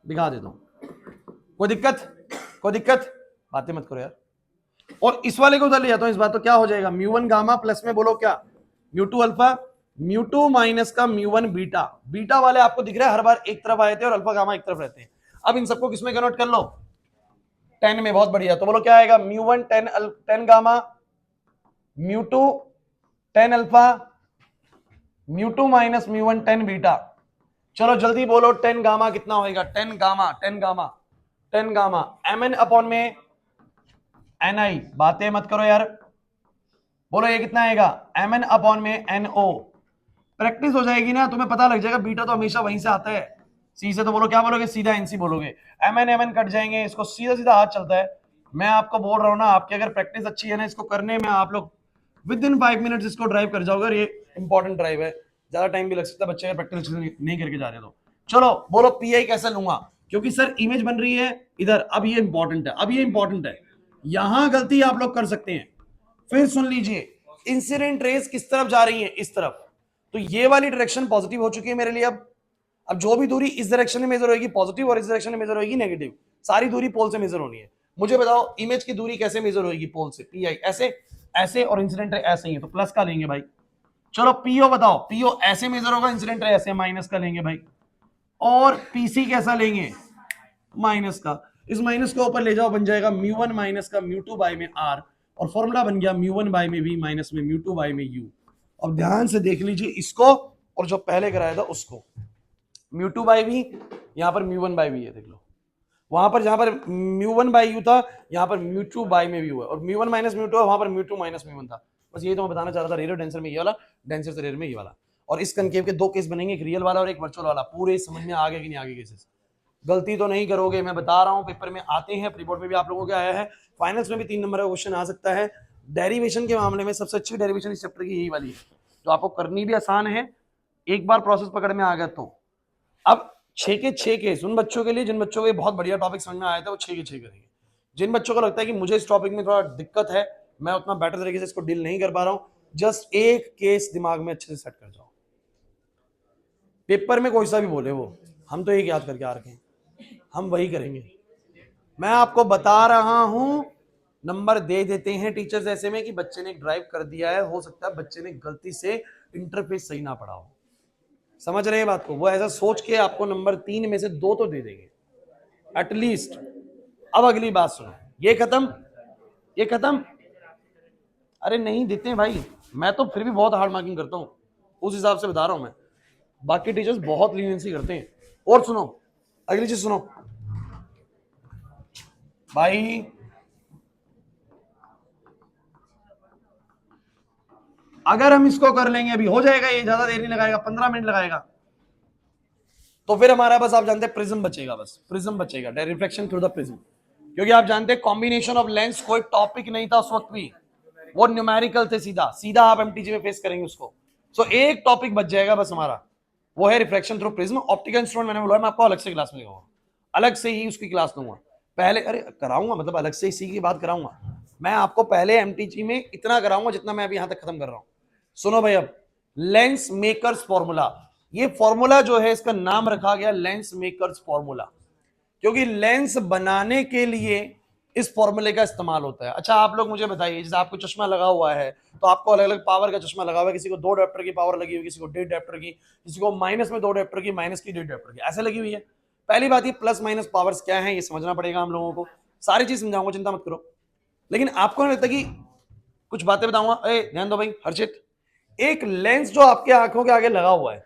दिखा देता हूं, कोई दिक्कत, कोई दिक्कत, बातें मत करो यार। और इस वाले को उधर ले जाता हूं, इस बार तो क्या हो जाएगा, म्यू1 गामा प्लस में बोलो क्या, म्यू2 अल्फा, म्यू2 माइनस का म्यू1 बीटा। बीटा वाले आपको दिख रहा है हर बार एक तरफ आए थे, और अल्फा गामा एक तरफ रहते हैं। अब इन सबको किसमें कन्वर्ट कर लो, 10 में, बहुत बढ़िया। तो बोलो क्या आएगा, mu one 10 gamma, mu two 10 alpha, mu two minus mu one 10 beta. चलो जल्दी बोलो 10 गामा कितना होएगा, 10 gamma, 10 gamma, 10 gamma M N upon में एन आई, बातें मत करो यार, बोलो ये कितना आएगा, एम एन अपॉन में एन ओ। प्रैक्टिस हो जाएगी ना, तुम्हें पता लग जाएगा, बीटा तो हमेशा वहीं से आता है, सी से, तो बोलो क्या बोलोगे, सीधा एनसी बोलोगे, एम एन कट जाएंगे, इसको सीधा सीधा हाथ चलता है। मैं आपको बोल रहा हूँ ना, आपकी अगर प्रैक्टिस अच्छी है ना, इसको करने में आप लोग विद इन 5 मिनट्स इसको ड्राइव कर जाओगे, और ये इंपॉर्टेंट ड्राइव है, ज्यादा टाइम भी लग सकता है बच्चे अगर प्रैक्टिस नहीं करके जा रहे तो। चलो बोलो पीआई कैसे लूंगा, क्योंकि सर इमेज बन रही है इधर, अब ये इंपॉर्टेंट है, अब ये इंपॉर्टेंट है, यहां गलती आप लोग कर सकते हैं। फिर सुन लीजिए, इंसिडेंट रेस किस तरफ जा रही है, इस तरफ, तो ये वाली डायरेक्शन पॉजिटिव हो चुकी है मेरे लिए। अब जो भी दूरी इस डायरेक्शन में मेजर होगी पॉजिटिव, और इस डायरेक्शन में मेजर होगी नेगेटिव, सारी दूरी पोल से मेजर होनी है। मुझे बताओ इमेज की दूरी कैसे मेजर होगी पोल से, पी आई ऐसे, ऐसे, और इंसिडेंट रे ऐसे ही है, तो प्लस का लेंगे भाई। चलो पीओ बताओ, पीओ ऐसे मेजर होगा, इंसिडेंट रे ऐसे, माइनस का लेंगे भाई। और पीसी कैसा लेंगे, माइनस का। इस माइनस को ऊपर ले जाओ, बन जाएगा म्यू1 माइनस का म्यू2 बाय में आर, और फॉर्मूला बन गया म्यू1 बाय में वी माइनस में म्यू2 बाय में यू। अब ध्यान से देख लीजिए इसको, और जो पहले कराया था उसको, म्यू2 बाय वी, यहां पर म्यू1 बाय वी है, देख लो, वहां पर जहां पर म्यू1 बाय यू था, यहां पर म्यू2 बाय में व्यू है, और म्यू1 माइनस म्यू2 है, वहां पर म्यू2 माइनस म्यू1 था। बस ये तो मैं बताना चाह रहा था, रेयर डेंसर में ये वाला, डेंसर से रेयर में ये वाला। और इस कनकेव के दो केस बनेंगे, एक रियल वाला और एक वर्चुअल वाला, पूरे समझ में आ गए कि नहीं आगे केसेस, गलती तो नहीं करोगे, मैं बता रहा हूं, पेपर में आते हैं, प्री बोर्ड में भी आप लोगों के आया है, फाइनल्स में भी 3 नंबर का क्वेश्चन आ सकता है। डेरिवेशन के मामले में सबसे अच्छी डेरिवेशन इस चैप्टर की यही वाली है, जो आपको करनी भी आसान है, एक बार प्रोसेस पकड़ में आ गया तो। अब 6 के 6 केस उन बच्चों के लिए जिन बच्चों को बहुत बढ़िया टॉपिक समझ में आया था, वो 6 के 6 करेंगे। जिन बच्चों को लगता है कि मुझे इस टॉपिक में थोड़ा दिक्कत है, मैं उतना बेटर तरीके से इसको डील नहीं कर पा रहा हूं, जस्ट एक केस दिमाग में अच्छे से सेट कर जाओ, पेपर में कोई सा भी बोले वो, हम तो एक याद करके आ रखे हैं, हम वही करेंगे। मैं आपको बता रहा हूं, नंबर दे देते हैं टीचर्स ऐसे में कि बच्चे ने ड्राइव कर दिया है, हो सकता है बच्चे ने गलती से इंटरफेस सही ना पढ़ा हो, समझ रहे हैं बात को, वो ऐसा सोच के आपको नंबर 3 में से 2 तो दे देंगे एटलीस्ट। अब अगली बात सुनो, ये खत्म, ये खत्म, अरे नहीं देते हैं भाई, मैं तो फिर भी बहुत हार्ड मार्किंग करता हूं, उस हिसाब से बता रहा हूं मैं, बाकी टीचर्स बहुत लीनियंसी करते हैं। और सुनो, अगली चीज सुनो भाई, अगर हम इसको कर लेंगे, अभी हो जाएगा, ये ज्यादा देर नहीं लगाएगा, 15 मिनट लगाएगा, तो फिर हमारा बस आप जानते हैं प्रिज्म बचेगा, बस प्रिज्म बचेगा, रिफ्लेक्शन थ्रू द प्रिज्म। क्योंकि आप जानते हैं कॉम्बिनेशन ऑफ लेंस कोई टॉपिक नहीं था उस वक्त भी, वो न्यूमेरिकल थे, सीधा सीधा आप एमटीजी में फेस करेंगे उसको। सो एक टॉपिक बच जाएगा बस हमारा, वो है reflection through prism. Optical instrument मैंने बोला मैं आपको अलग से क्लास में लूंगा, अलग से ही उसकी क्लास लूंगा पहले, अरे कराऊंगा मतलब अलग से इसी की बात कराऊंगा मैं आपको, पहले एमटीजी में इतना कराऊंगा जितना मैं अभी यहां तक खत्म कर रहा हूं। सुनो भाई, अब लेंस मेकर्स फॉर्मूला, ये फॉर्मूला जो है इसका नाम रखा गया लेंस मेकर्स फॉर्मूला, क्योंकि लेंस बनाने के लिए इस फॉर्मूले का इस्तेमाल होता है। अच्छा आप लोग मुझे बताइए, जैसे आपको चश्मा लगा हुआ है तो आपको अलग अलग पावर का चश्मा लगा हुआ है, किसी को 2 डायोप्टर की पावर लगी हुई, किसी को 1.5 डायोप्टर की, किसी को माइनस में 2 डायोप्टर की, माइनस की 1.5 डायोप्टर की, ऐसे लगी हुई है। पहली बात ये प्लस माइनस पावर्स क्या है ये समझना पड़ेगा हम लोगों को, सारी चीज समझाऊंगा, चिंता मत करो। लेकिन आपको नहीं लगता कि कुछ बातें बताऊंगा, ध्यान दो भाई हर्षित, एक लेंस जो आपके आंखों के आगे लगा हुआ है,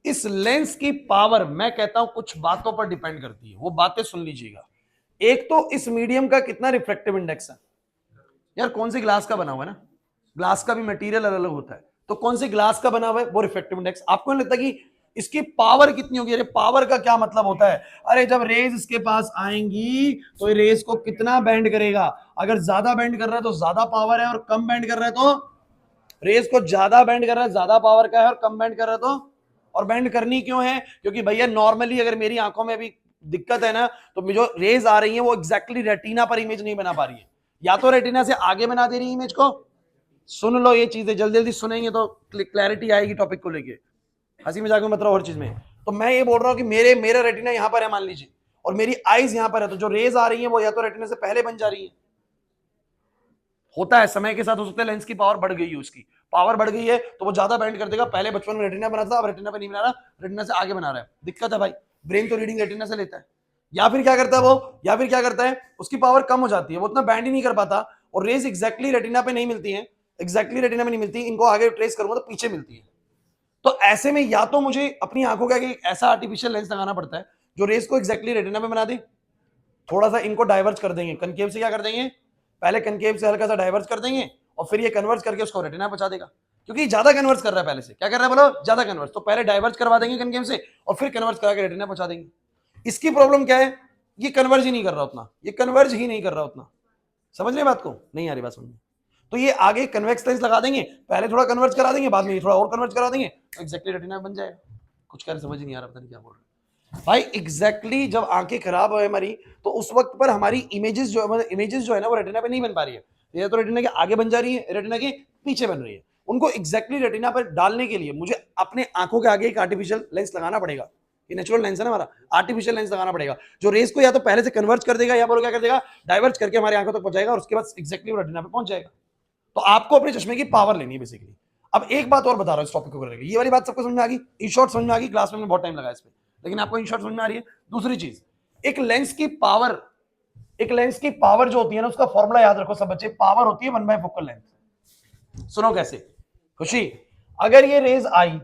इस लेंस की पावर मैं कहता हूं कुछ बातों पर डिपेंड करती है, वो बातें सुन लीजिएगा। एक तो इस मीडियम का कितना रिफ्लेक्टिव इंडेक्स है, यार कौन सी ग्लास का बना हुआ है ना, ग्लास का भी मटेरियल अलग अलग होता है, तो कौन सी ग्लास का बना हुआ है वो रिफ्लेक्टिव इंडेक्स। आपको नहीं लगता कि इसकी पावर कितनी होगी? अरे पावर का क्या मतलब होता है, अरे जब रेज इसके पास आएंगी तो ये रेज को कितना बैंड करेगा, अगर ज्यादा बैंड कर रहा है तो ज्यादा पावर है, और कम बैंड कर रहा है तो, रेस को ज्यादा बेंड कर रहा है ज्यादा पावर का है, और कम बेंड कर रहा है तो, और बेंड करनी क्यों है? क्योंकि भैया नॉर्मली अगर मेरी आंखों में भी दिक्कत है ना, तो जो रेज आ रही है वो एग्जैक्टली रेटिना पर इमेज नहीं बना पा रही है, या तो रेटिना से आगे बना दे रही है इमेज को। सुन लो ये चीजें, जल्दी जल्दी सुनेंगे तो क्लैरिटी आएगी टॉपिक को लेके, हंसी मजाक में मत रहो हर चीज में। तो मैं ये बोल रहा हूँ कि मेरा रेटिना यहाँ पर है मान लीजिए, और मेरी आईज यहाँ पर है, तो जो रेज आ रही है वो या तो रेटिना से पहले बन जा रही है, होता है समय के साथ, हो सकता है लेंस की पावर बढ़ गई है, उसकी पावर बढ़ गई है तो वो ज्यादा बैंड कर देगा, पहले बचपन में रेटिना बना था अब रेटिना पे नहीं बना रहा, रेटिना से आगे बना रहा है, दिक्कत है भाई, ब्रेन तो रीडिंग रेटिना से लेता है। या फिर क्या करता है वो, या फिर क्या करता है उसकी पावर कम हो जाती है, वो उतना बैंड ही नहीं कर पाता, और रेज एग्जैक्टली रेटिना पे नहीं मिलती है, एग्जैक्टली रेटिना में नहीं मिलती, इनको आगे ट्रेस करूंगा तो पीछे मिलती है। तो ऐसे में या तो मुझे अपनी आंखों के आगे ऐसा आर्टिफिशियल लेंस लगाना पड़ता है जो रेस को एग्जैक्टली रेटिना पे बना दे, थोड़ा सा इनको डाइवर्ज कर देंगे, कनकेव से क्या कर देंगे, पहले कनकेव से हल्का सा डाइवर्ज कर देंगे, और फिर ये कन्वर्ज करके उसको रेटिना पहुंचा देगा, क्योंकि ज्यादा कन्वर्ज कर रहा है पहले से, क्या कर रहा है बोलो, ज्यादा कन्वर्ज, तो पहले डाइवर्ज करवा देंगे कनकेव से और फिर कन्वर्ज करा के रेटिना पहुंचा देंगे। इसकी प्रॉब्लम क्या है, ये कन्वर्ज ही नहीं कर रहा उतना, ये कन्वर्ज ही नहीं कर रहा उतना, समझ रहे बात को, नहीं आ रही बात समझ में? तो ये आगे कन्वेक्स लेंस लगा देंगे, पहले थोड़ा कन्वर्ज करा देंगे, बाद में थोड़ा और कन्वर्ज करा देंगे, तो एक्जैक्टली रेटिना बन जाएगा। कुछ कह समझ नहीं आ रहा, पता नहीं क्या बोल रहे भाई। एग्जैक्टली जब आंखें खराब हो हमारी, तो उस वक्त पर हमारी इमेजेस जो है ना वो रेटिना पे नहीं बन पा रही है, ये तो रेटिना के आगे बन जा रही है, रेटिना के पीछे बन रही है। उनको एग्जैक्टली रेटिना पर डालने के लिए मुझे अपने आंखों के आगे एक आर्टिफिशियल लेंस लगाना पड़ेगा, ये नेचुरल लेंस है ना हमारा, आर्टिफिशियल लेंस लगाना पड़ेगा जो रेस को या तो पहले से कन्वर्ज कर देगा, या बोलो क्या कर देगा, डाइवर्ज करके हमारी आंखों तक पहुंचाएगा, और उसके बाद एग्जैक्टली रेटिना पे पहुंच जाएगा। तो आपको अपने चश्मे की पावर लेनी है बेसिकली। अब एक बात और बता रहा हूं इस टॉपिक को करने, ये वाली बात सबको समझ में आ गई, इन शॉर्ट समझ में आ गई, क्लास में बहुत टाइम लगा इस पे, लेकिन आपको इन शॉर्ट समझ में आ रही है। दूसरी चीज, एक लेंस की पावर, एक लेंस की पावर जो होती है ना, उसका फॉर्मूला याद रखो सब बच्चे, पावर होती है 1 by फोकल लेंथ। सुनो कैसे, खुशी, अगर ये रेज आई,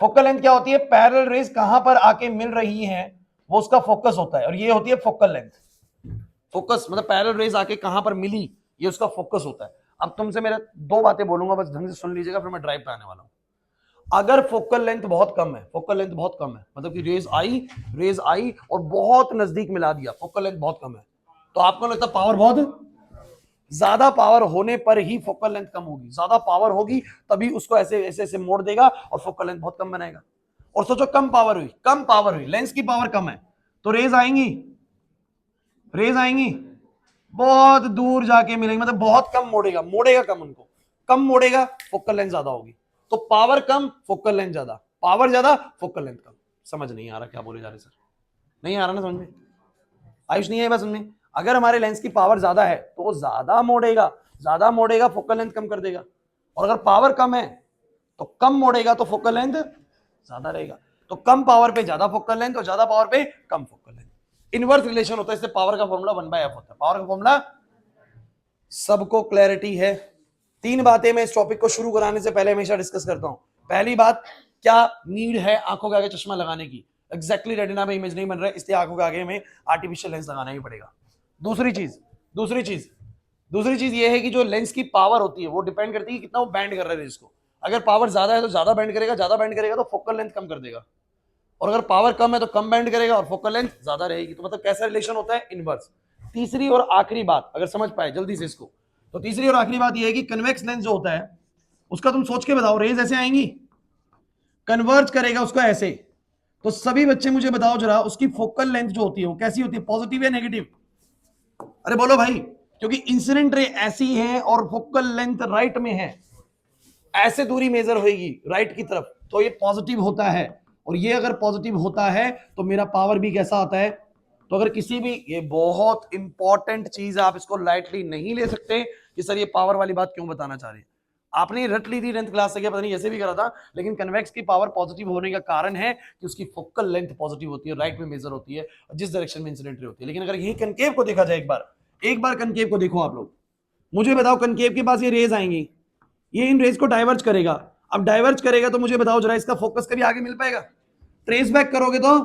फोकल लेंथ क्या होती है, पैरेलल रेज कहां पर आके मिल रही है वो उसका फोकस होता है, और ये होती है फोकल लेंथ। फोकस मतलब पैरेलल रेज आके कहां पर मिली, ये उसका फोकस होता है। अब तुमसे मेरा 2 बातें बोलूंगा, बस ढंग से सुन लीजिएगा, फिर मैं ड्राइव पे आने वाला हूं। अगर फोकल लेंथ बहुत कम है, फोकल लेंथ बहुत कम है, मतलब कि रेज आई और बहुत नजदीक मिला दिया, फोकल लेंथ बहुत कम है, तो आपको लगता है पावर बहुत, ज्यादा पावर होने पर ही फोकल लेंथ कम होगी, ज्यादा पावर होगी तभी उसको ऐसे ऐसे ऐसे मोड़ देगा और फोकल लेंथ बहुत कम बनाएगा। और सोचो कम पावर हुई, लेंस की पावर कम है, तो रेज आएंगी बहुत दूर जाके मिलेंगे, मतलब बहुत कम मोड़ेगा कम, उनको कम मोड़ेगा, फोकल लेंथ ज्यादा होगी। तो पावर कम, फोकल लेंथ ज्यादा, पावर ज्यादा, फोकल लेंथ कम। समझ नहीं आ रहा क्या बोले जा रहे सर, नहीं आ रहा ना समझ में, आयुष नहीं है बस समझ में। अगर हमारे लेंस की पावर ज्यादा है तो वो ज्यादा मोड़ेगा, फोकल लेंथ कम कर देगा, और अगर पावर कम है तो कम मोड़ेगा, तो फोकल लेंथ ज्यादा रहेगा। तो कम पावर पे ज्यादा फोकल लेंथ और ज्यादा पावर पे कम फोकल लेंथ, इनवर्स रिलेशन होता है, इससे पावर का फॉर्मूला 1/f होता है, पावर का फॉर्मूला। सबको क्लैरिटी है? 3 बातें मैं इस टॉपिक को शुरू कराने से पहले हमेशा डिस्कस करता हूं। पहली बात, क्या नीड है आंखों के आगे चश्मा लगाने की, एग्जैक्टली रेटिना में इमेज नहीं बन रहा है, इसलिए आंखों के आगे हमें आर्टिफिशियल लेंस लगाना ही पड़ेगा। दूसरी चीज दूसरी चीज ये है कि जो लेंस की पावर होती है वो डिपेंड करती है कि कितना वो बैंड कर रहा है रेज को। अगर पावर ज्यादा है तो ज्यादा बैंड करेगा, ज्यादा बैंड करेगा तो फोकल लेंथ कम कर देगा, और अगर पावर कम है तो कम बैंड करेगा और फोकल लेंथ ज्यादा रहेगी। तो मतलब कैसा रिलेशन होता है, इनवर्स। तीसरी और आखिरी बात अगर समझ पाए जल्दी से इसको, तो तीसरी और आखिरी बात यह है कि कन्वेक्स लेंस जो होता है उसका तुम सोच के बताओ, रेज ऐसे आएंगी, कन्वर्ज करेगा उसको ऐसे, तो सभी बच्चे मुझे बताओ जरा उसकी फोकल लेंथ जो होती है वो कैसी होती है, पॉजिटिव या नेगेटिव? अरे बोलो भाई, क्योंकि इंसिडेंट रे ऐसी है और फोकल लेंथ राइट में है, ऐसे दूरी मेजर होगी राइट की तरफ, तो ये पॉजिटिव होता है। और ये अगर पॉजिटिव होता है तो मेरा पावर भी कैसा आता है? तो अगर किसी भी, ये बहुत इंपॉर्टेंट चीज है, आप इसको लाइटली नहीं ले सकते कि सर ये पावर वाली बात क्यों बताना चाह रहे हैं। आपने रट ली थी 10th क्लास से, क्या पता नहीं ऐसे भी करा था, लेकिन कन्वेक्स की पावर पॉजिटिव होने का कारण है कि उसकी फोकल लेंथ पॉजिटिव होती है, राइट में मेजर होती है जिस डायरेक्शन में इंसिडेंट रे होती है। लेकिन अगर यही कनकेव को देखा जाए, एक बार कनकेव को देखो आप लोग, मुझे बताओ कनकेव के पास ये रेज आएंगी, ये इन रेज को डाइवर्ज करेगा। अब डाइवर्ज करेगा तो मुझे बताओ जरा इसका फोकस कभी आगे मिल पाएगा? ट्रेस बैक करोगे तो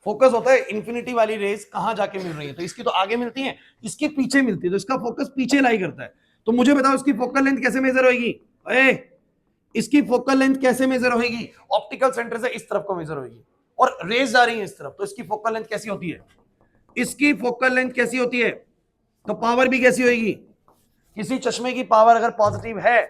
फोकस होता है इन्फिनिटी वाली रेज कहां जाके मिल रही है, तो इसकी तो आगे मिलती है, इसके पीछे मिलती है, तो इसका फोकस पीछे लाई करता है। तो मुझे बताओ इसकी फोकल लेंथ कैसे मेजर होगी? इसकी फोकल लेंथ कैसे मेजर होगी? ऑप्टिकल सेंटर से इस तरफ को मेजर होगी और रेज आ रही है इस तरफ, तो इसकी फोकल लेंथ कैसी होती है? इसकी फोकल लेंथ कैसी होती है? तो पावर भी कैसी होगी? किसी चश्मे की पावर अगर पॉजिटिव है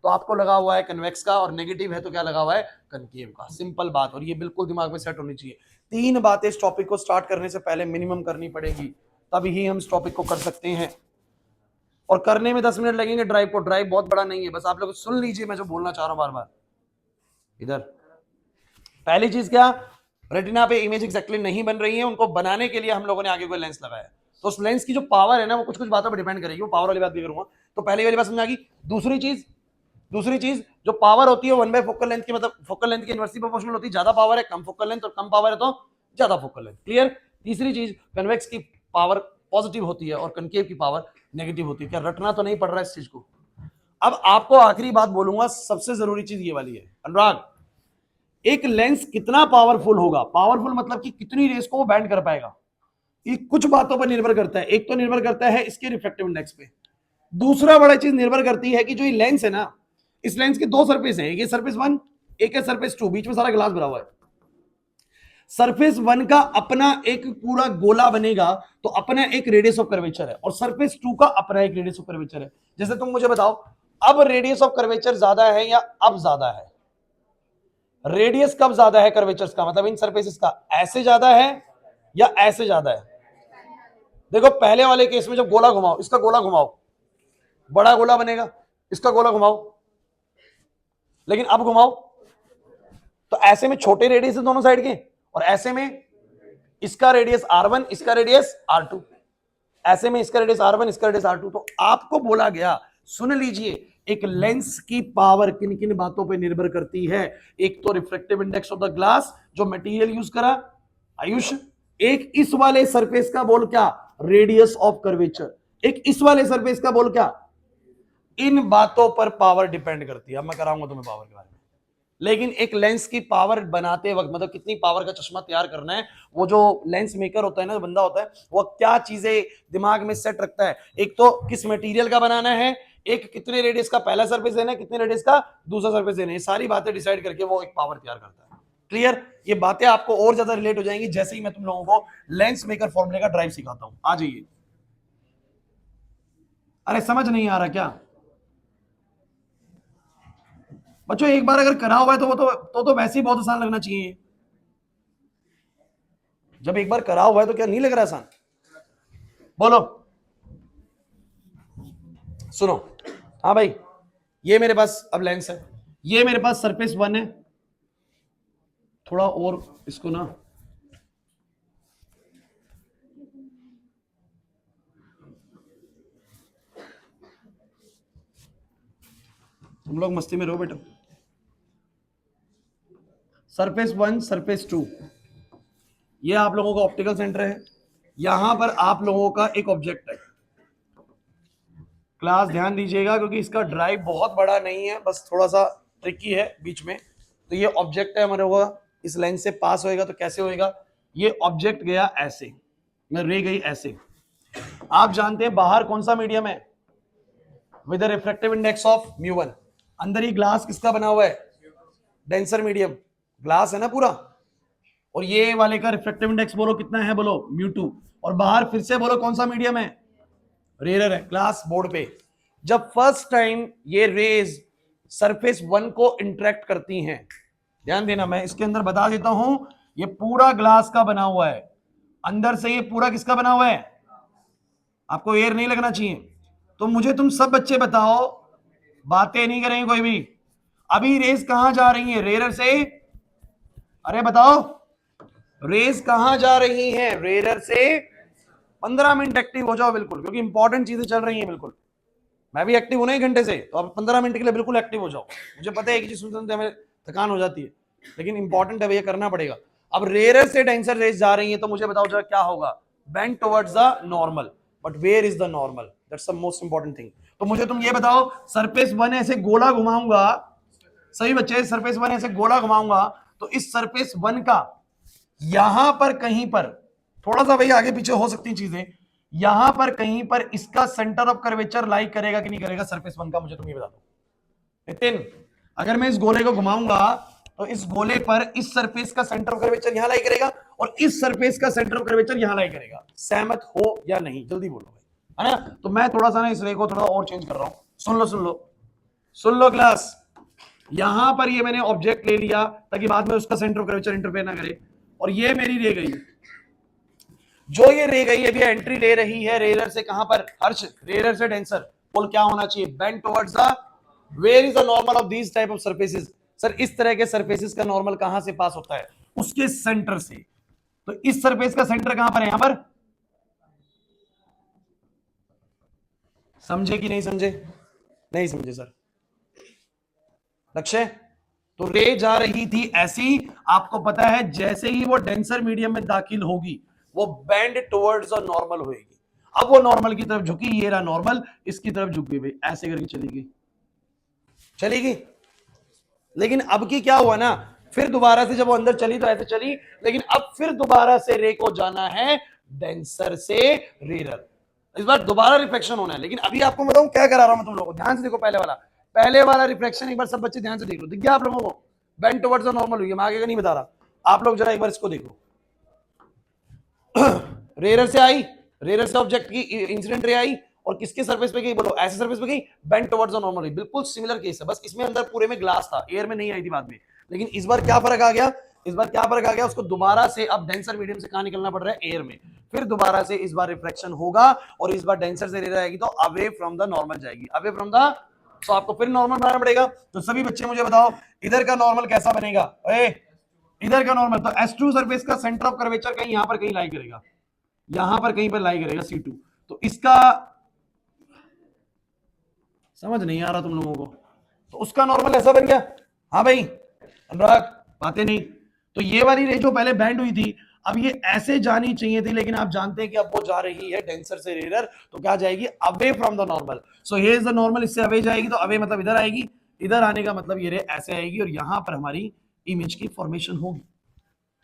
तो आपको लगा हुआ है कन्वेक्स का, और नेगेटिव है तो क्या लगा हुआ है? कनकेव का। सिंपल बात, और ये बिल्कुल दिमाग में सेट होनी चाहिए। 3 बातें इस टॉपिक को स्टार्ट करने से पहले मिनिमम करनी पड़ेगी, तभी ही हम इस टॉपिक को कर सकते हैं। और करने में 10 मिनट लगेंगे ड्राइव को, ड्राइव बहुत बड़ा नहीं है, बस आप लोग सुन लीजिए मैं जो बोलना चाह रहा हूं बार बार। इधर पहली चीज क्या, रेटिना पे इमेज एक्जैक्टली नहीं बन रही है, उनको बनाने के लिए हम लोगों ने आगे कोई लेंस लगाया, तो उस लेंस की जो पावर है ना वो कुछ कुछ बातों पर डिपेंड करेगी, वो पावर वाली बात भी करूंगा। तो पहली वाली बात समझ आ गई। दूसरी चीज जो पावर होती है 1/4 फोकल लेंथ की, मतलब फोकल लेंथ की इनवर्सली प्रोपोर्शनल होती है, ज्यादा पावर है कम फोकल लेंथ, और कम पावर है तो ज्यादा फोकल लेंथ। क्लियर? तीसरी चीज, कन्वेक्स की पावर पॉजिटिव होती है और कनकेव की पावर नेगेटिव होती है। क्या रटना तो नहीं पड़ रहा है इस चीज को? अब आपको आखिरी बात बोलूंगा, सबसे जरूरी चीज ये वाली है अनुराग, एक लेंस कितना पावरफुल होगा, पावरफुल मतलब कि कितनी रेस को वो बैंड कर पाएगा, ये कुछ बातों पर निर्भर करता है। एक तो निर्भर करता है इसके रिफ्रैक्टिव इंडेक्स पे, दूसरा बड़ा चीज निर्भर करती है कि जो ये लेंस है ना, इस लेंस के 2 सरफेस हैं, एक है सरफेस 1, एक है सरफेस 2, बीच में सारा ग्लास भरा हुआ है। सरफेस 1 का अपना एक पूरा गोला बनेगा तो अपना एक रेडियस ऑफ कर्वेचर है, और सरफेस 2 का अपना एक रेडियस ऑफ कर्वेचर है। जैसे तुम मुझे बताओ अब रेडियस ऑफ कर्वेचर ज्यादा है या अब ज्यादा है? रेडियस कब ज्यादा है कर्वेचर्स का, मतलब इन सरफेसेस का, ऐसे ज्यादा है या ऐसे ज्यादा है? देखो पहले वाले केस में जब गोला घुमाओ, इसका गोला घुमाओ, बड़ा गोला बनेगा, इसका गोला घुमाओ, लेकिन अब घुमाओ तो ऐसे में छोटे रेडियस है दोनों साइड के, और ऐसे में इसका रेडियस R1 इसका रेडियस R2, ऐसे में इसका रेडियस R1 इसका रेडियस R2। तो आपको बोला गया, सुन लीजिए, एक लेंस की पावर किन किन बातों पर निर्भर करती है? एक तो refractive index of the glass, जो मटेरियल यूज करा आयुष, एक इस वाले सरफेस का बोल क्या, रेडियस ऑफ कर्वेचर, एक इस वाले सरफेस का बोल क्या, इन बातों पर पावर डिपेंड करती है। अब मैं कराऊंगा तुम्हें पावर के बारे में, लेकिन एक लेंस की पावर बनाते वक्त, मतलब कितनी पावर का चश्मा तैयार करना है, वो जो लेंस मेकर होता है ना, बंदा होता है, वो क्या चीजें दिमाग में सेट रखता है, एक तो किस मटेरियल का बनाना है, एक कितने रेडियस का पहला सरफेस देना है, कितने रेडियस का दूसरा सरफेस देना है, ये सारी बातें डिसाइड करके वो एक पावर तैयार करता है। क्लियर? ये बातें आपको और ज्यादा रिलेट हो जाएंगी जैसे ही मैं तुम लोगों को लेंस मेकर फॉर्मूले का ड्राइव सिखाता हूं। आ जाइए। अरे समझ नहीं आ रहा क्या बच्चों? एक बार अगर करा हुआ है तो वो तो वैसे ही बहुत आसान लगना चाहिए। जब एक बार करा हुआ है तो क्या नहीं लग रहा आसान? बोलो, सुनो। हाँ भाई, ये मेरे पास अब लेंस है, ये मेरे पास सरफेस 1 है, थोड़ा और इसको ना, तुम लोग मस्ती में रहो बेटा। सरफेस 1 सरफेस 2, ये आप लोगों का ऑप्टिकल सेंटर है, यहां पर आप लोगों का एक ऑब्जेक्ट है। क्लास ध्यान दीजिएगा क्योंकि इसका ड्राइव बहुत बड़ा नहीं है, बस थोड़ा सा ट्रिकी है बीच में। तो ये ऑब्जेक्ट है हमारे होगा, इस लाइन से पास होएगा तो कैसे होएगा, ये ऑब्जेक्ट गया ऐसे, मैं रे गई ऐसे, आप जानते हैं बाहर कौन सा मीडियम है विद रिफ्रैक्टिव इंडेक्स ऑफ μ1, अंदर ही ग्लास किसका बना हुआ है, डेंसर मीडियम, ग्लास है ना पूरा, और ये वाले का रिफ्रैक्टिव इंडेक्स बोलो कितना है, बोलो μ2, और बाहर फिर से बोलो कौन सा मीडियम है, रेयर है, ग्लास बोर्ड पे। जब फर्स्ट टाइम ये रेज सरफेस 1 को इंटरेक्ट करती हैं, ध्यान देना, मैं इसके अंदर बता देता हूं, ये पूरा ग्लास का बना हुआ है, अंदर से ये पूरा किसका बना हुआ है, आपको एयर नहीं लगना चाहिए। तो मुझे तुम सब बच्चे बताओ, बातें नहीं करेंगे कोई भी, अभी रेस कहां जा रही है रेयर से, अरे बताओ रेस कहां जा रही है रेयर से, 15 मिनट एक्टिव हो जाओ बिल्कुल, क्योंकि इंपॉर्टेंट चीजें चल रही हैं बिल्कुल। मैं भी एक्टिव हूं ना 1 घंटे से, तो अब 15 मिनट के लिए बिल्कुल एक्टिव हो जाओ। मुझे पता है कि चीज सुनते हमें थकान हो जाती है, लेकिन इंपॉर्टेंट है भैया, करना पड़ेगा। अब रेयर से डेंसर रेस जा रही है, तो मुझे बताओ जरा क्या होगा, bend towards the normal, but where is the normal, that's the most important thing. तो मुझे तुम ये बताओ, सरफेस 1 ऐसे गोला घुमाऊंगा, सही बच्चे, सरफेस 1 ऐसे गोला घुमाऊंगा, तो इस सरफेस 1 का यहां पर कहीं पर, थोड़ा सा भाई आगे पीछे हो सकती चीजें, यहां पर कहीं पर इसका सेंटर ऑफ कर्वेचर लाई करेगा कि नहीं करेगा सरफेस 1 का, मुझे तुम ये बता दो नितिन। अगर मैं इस गोले को घुमाऊंगा तो इस गोले पर इस सरफेस का सेंटर ऑफ कर्वेचर यहां लाई करेगा, और इस सरफेस का सेंटर ऑफ कर्वेचर यहां लाई करेगा, सहमत हो या नहीं, जल्दी बोलो भाई, है ना। तो मैं थोड़ा सा ना इस रे को थोड़ा और चेंज कर रहा हूं, सुन लो सुन लो सुन लो क्लास, यहां पर ये मैंने ऑब्जेक्ट ले लिया ताकि बाद में उसका सेंटर ऑफ कर्वेचर इंटरफेयर ना करे, और ये मेरी रे गई, जो ये रे गई अभी एंट्री ले रही है रेयर से, कहां पर हर्ष, रेयर से डेंसर, बोल क्या होना चाहिए, bend towards the, where is the normal of this type of surfaces, sir इस तरह के सरफेसेस का नॉर्मल कहां से पास होता है, उसके सेंटर से। तो इस सरफेस का सेंटर कहां पर है, यहां पर, समझे कि नहीं समझे, नहीं समझे सर, लक्ष्य। तो रे जा रही थी ऐसी, आपको पता है जैसे ही वो डेंसर मीडियम में दाखिल होगी वो बेंड टुवर्ड्स द नॉर्मल होएगी। अब वो नॉर्मल की तरफ झुकी, ये रहा नॉर्मल, इसकी तरफ झुक गई भाई, ऐसे करके चली गई। लेकिन अब की क्या हुआ ना, फिर दोबारा से जब वो अंदर चली तो ऐसे चली, लेकिन अब फिर दोबारा से रे को जाना है डेंसर से रेयर, इस बार दोबारा रिफ्लेक्शन होना है। लेकिन अभी आपको बताऊं क्या करा रहा हूं मैं तुम लोगों को, ध्यान से देखो, पहले वाला रिफ्लेक्शन एक बार सब बच्चे ध्यान से देख लो, दिख गया आप लोगों को, बेंड टुवर्ड्स द नॉर्मल हुई है, मैं आगे का नहीं बता रहा, आप लोग जरा एक बार इसको देखो। रेयर से आई, रेयर से ऑब्जेक्ट की इंसिडेंट रे आई, और किसके सरफेस पे गई, बोलो ऐसे सरफेस पे गई, बेंड टुवर्ड्स द नॉर्मल, बिल्कुल सिमिलर केस है, बस इसमें अंदर पूरे में ग्लास था, एयर में नहीं आई थी बाद में। लेकिन इस बार क्या फर्क आ गया, उसको दोबारा से अब डेंसर मीडियम से कहां निकलना पड़ रहा है, एयर में, फिर दोबारा से इस बार रिफ्लेक्शन होगा, और इस बार डेंसर से रेयर आएगी तो अवे फ्रॉम द नॉर्मल जाएगी, अवे फ्रॉम द, तो आपको फिर नॉर्मल बनाना पड़ेगा। तो सभी बच्चे मुझे बताओ इधर का नॉर्मल कैसा बनेगा, इधर का नॉर्मल, तो S2 सरफेस का सेंटर ऑफ कर्वेचर कहीं यहां पर कहीं लाई करेगा, यहां पर कहीं पर लाई करेगा C2, तो इसका समझ नहीं आ रहा तुम लोगों को, तो उसका नॉर्मल ऐसा बन गया। हाँ भाई अनुराग, बातें नहीं, तो ये वाली रे जो पहले बैंड हुई थी, अब ये ऐसे जानी चाहिए थी, लेकिन आप जानते हैं कि अब वो जा रही है डेंसर से रेयर, तो क्या जाएगी, away from the normal. So here is the normal, इससे अवे जाएगी, तो अवे मतलब इधर आएगी, इधर आने का मतलब ये रे ऐसे आएगी, और यहां पर हमारी इमेज की फॉर्मेशन होगी।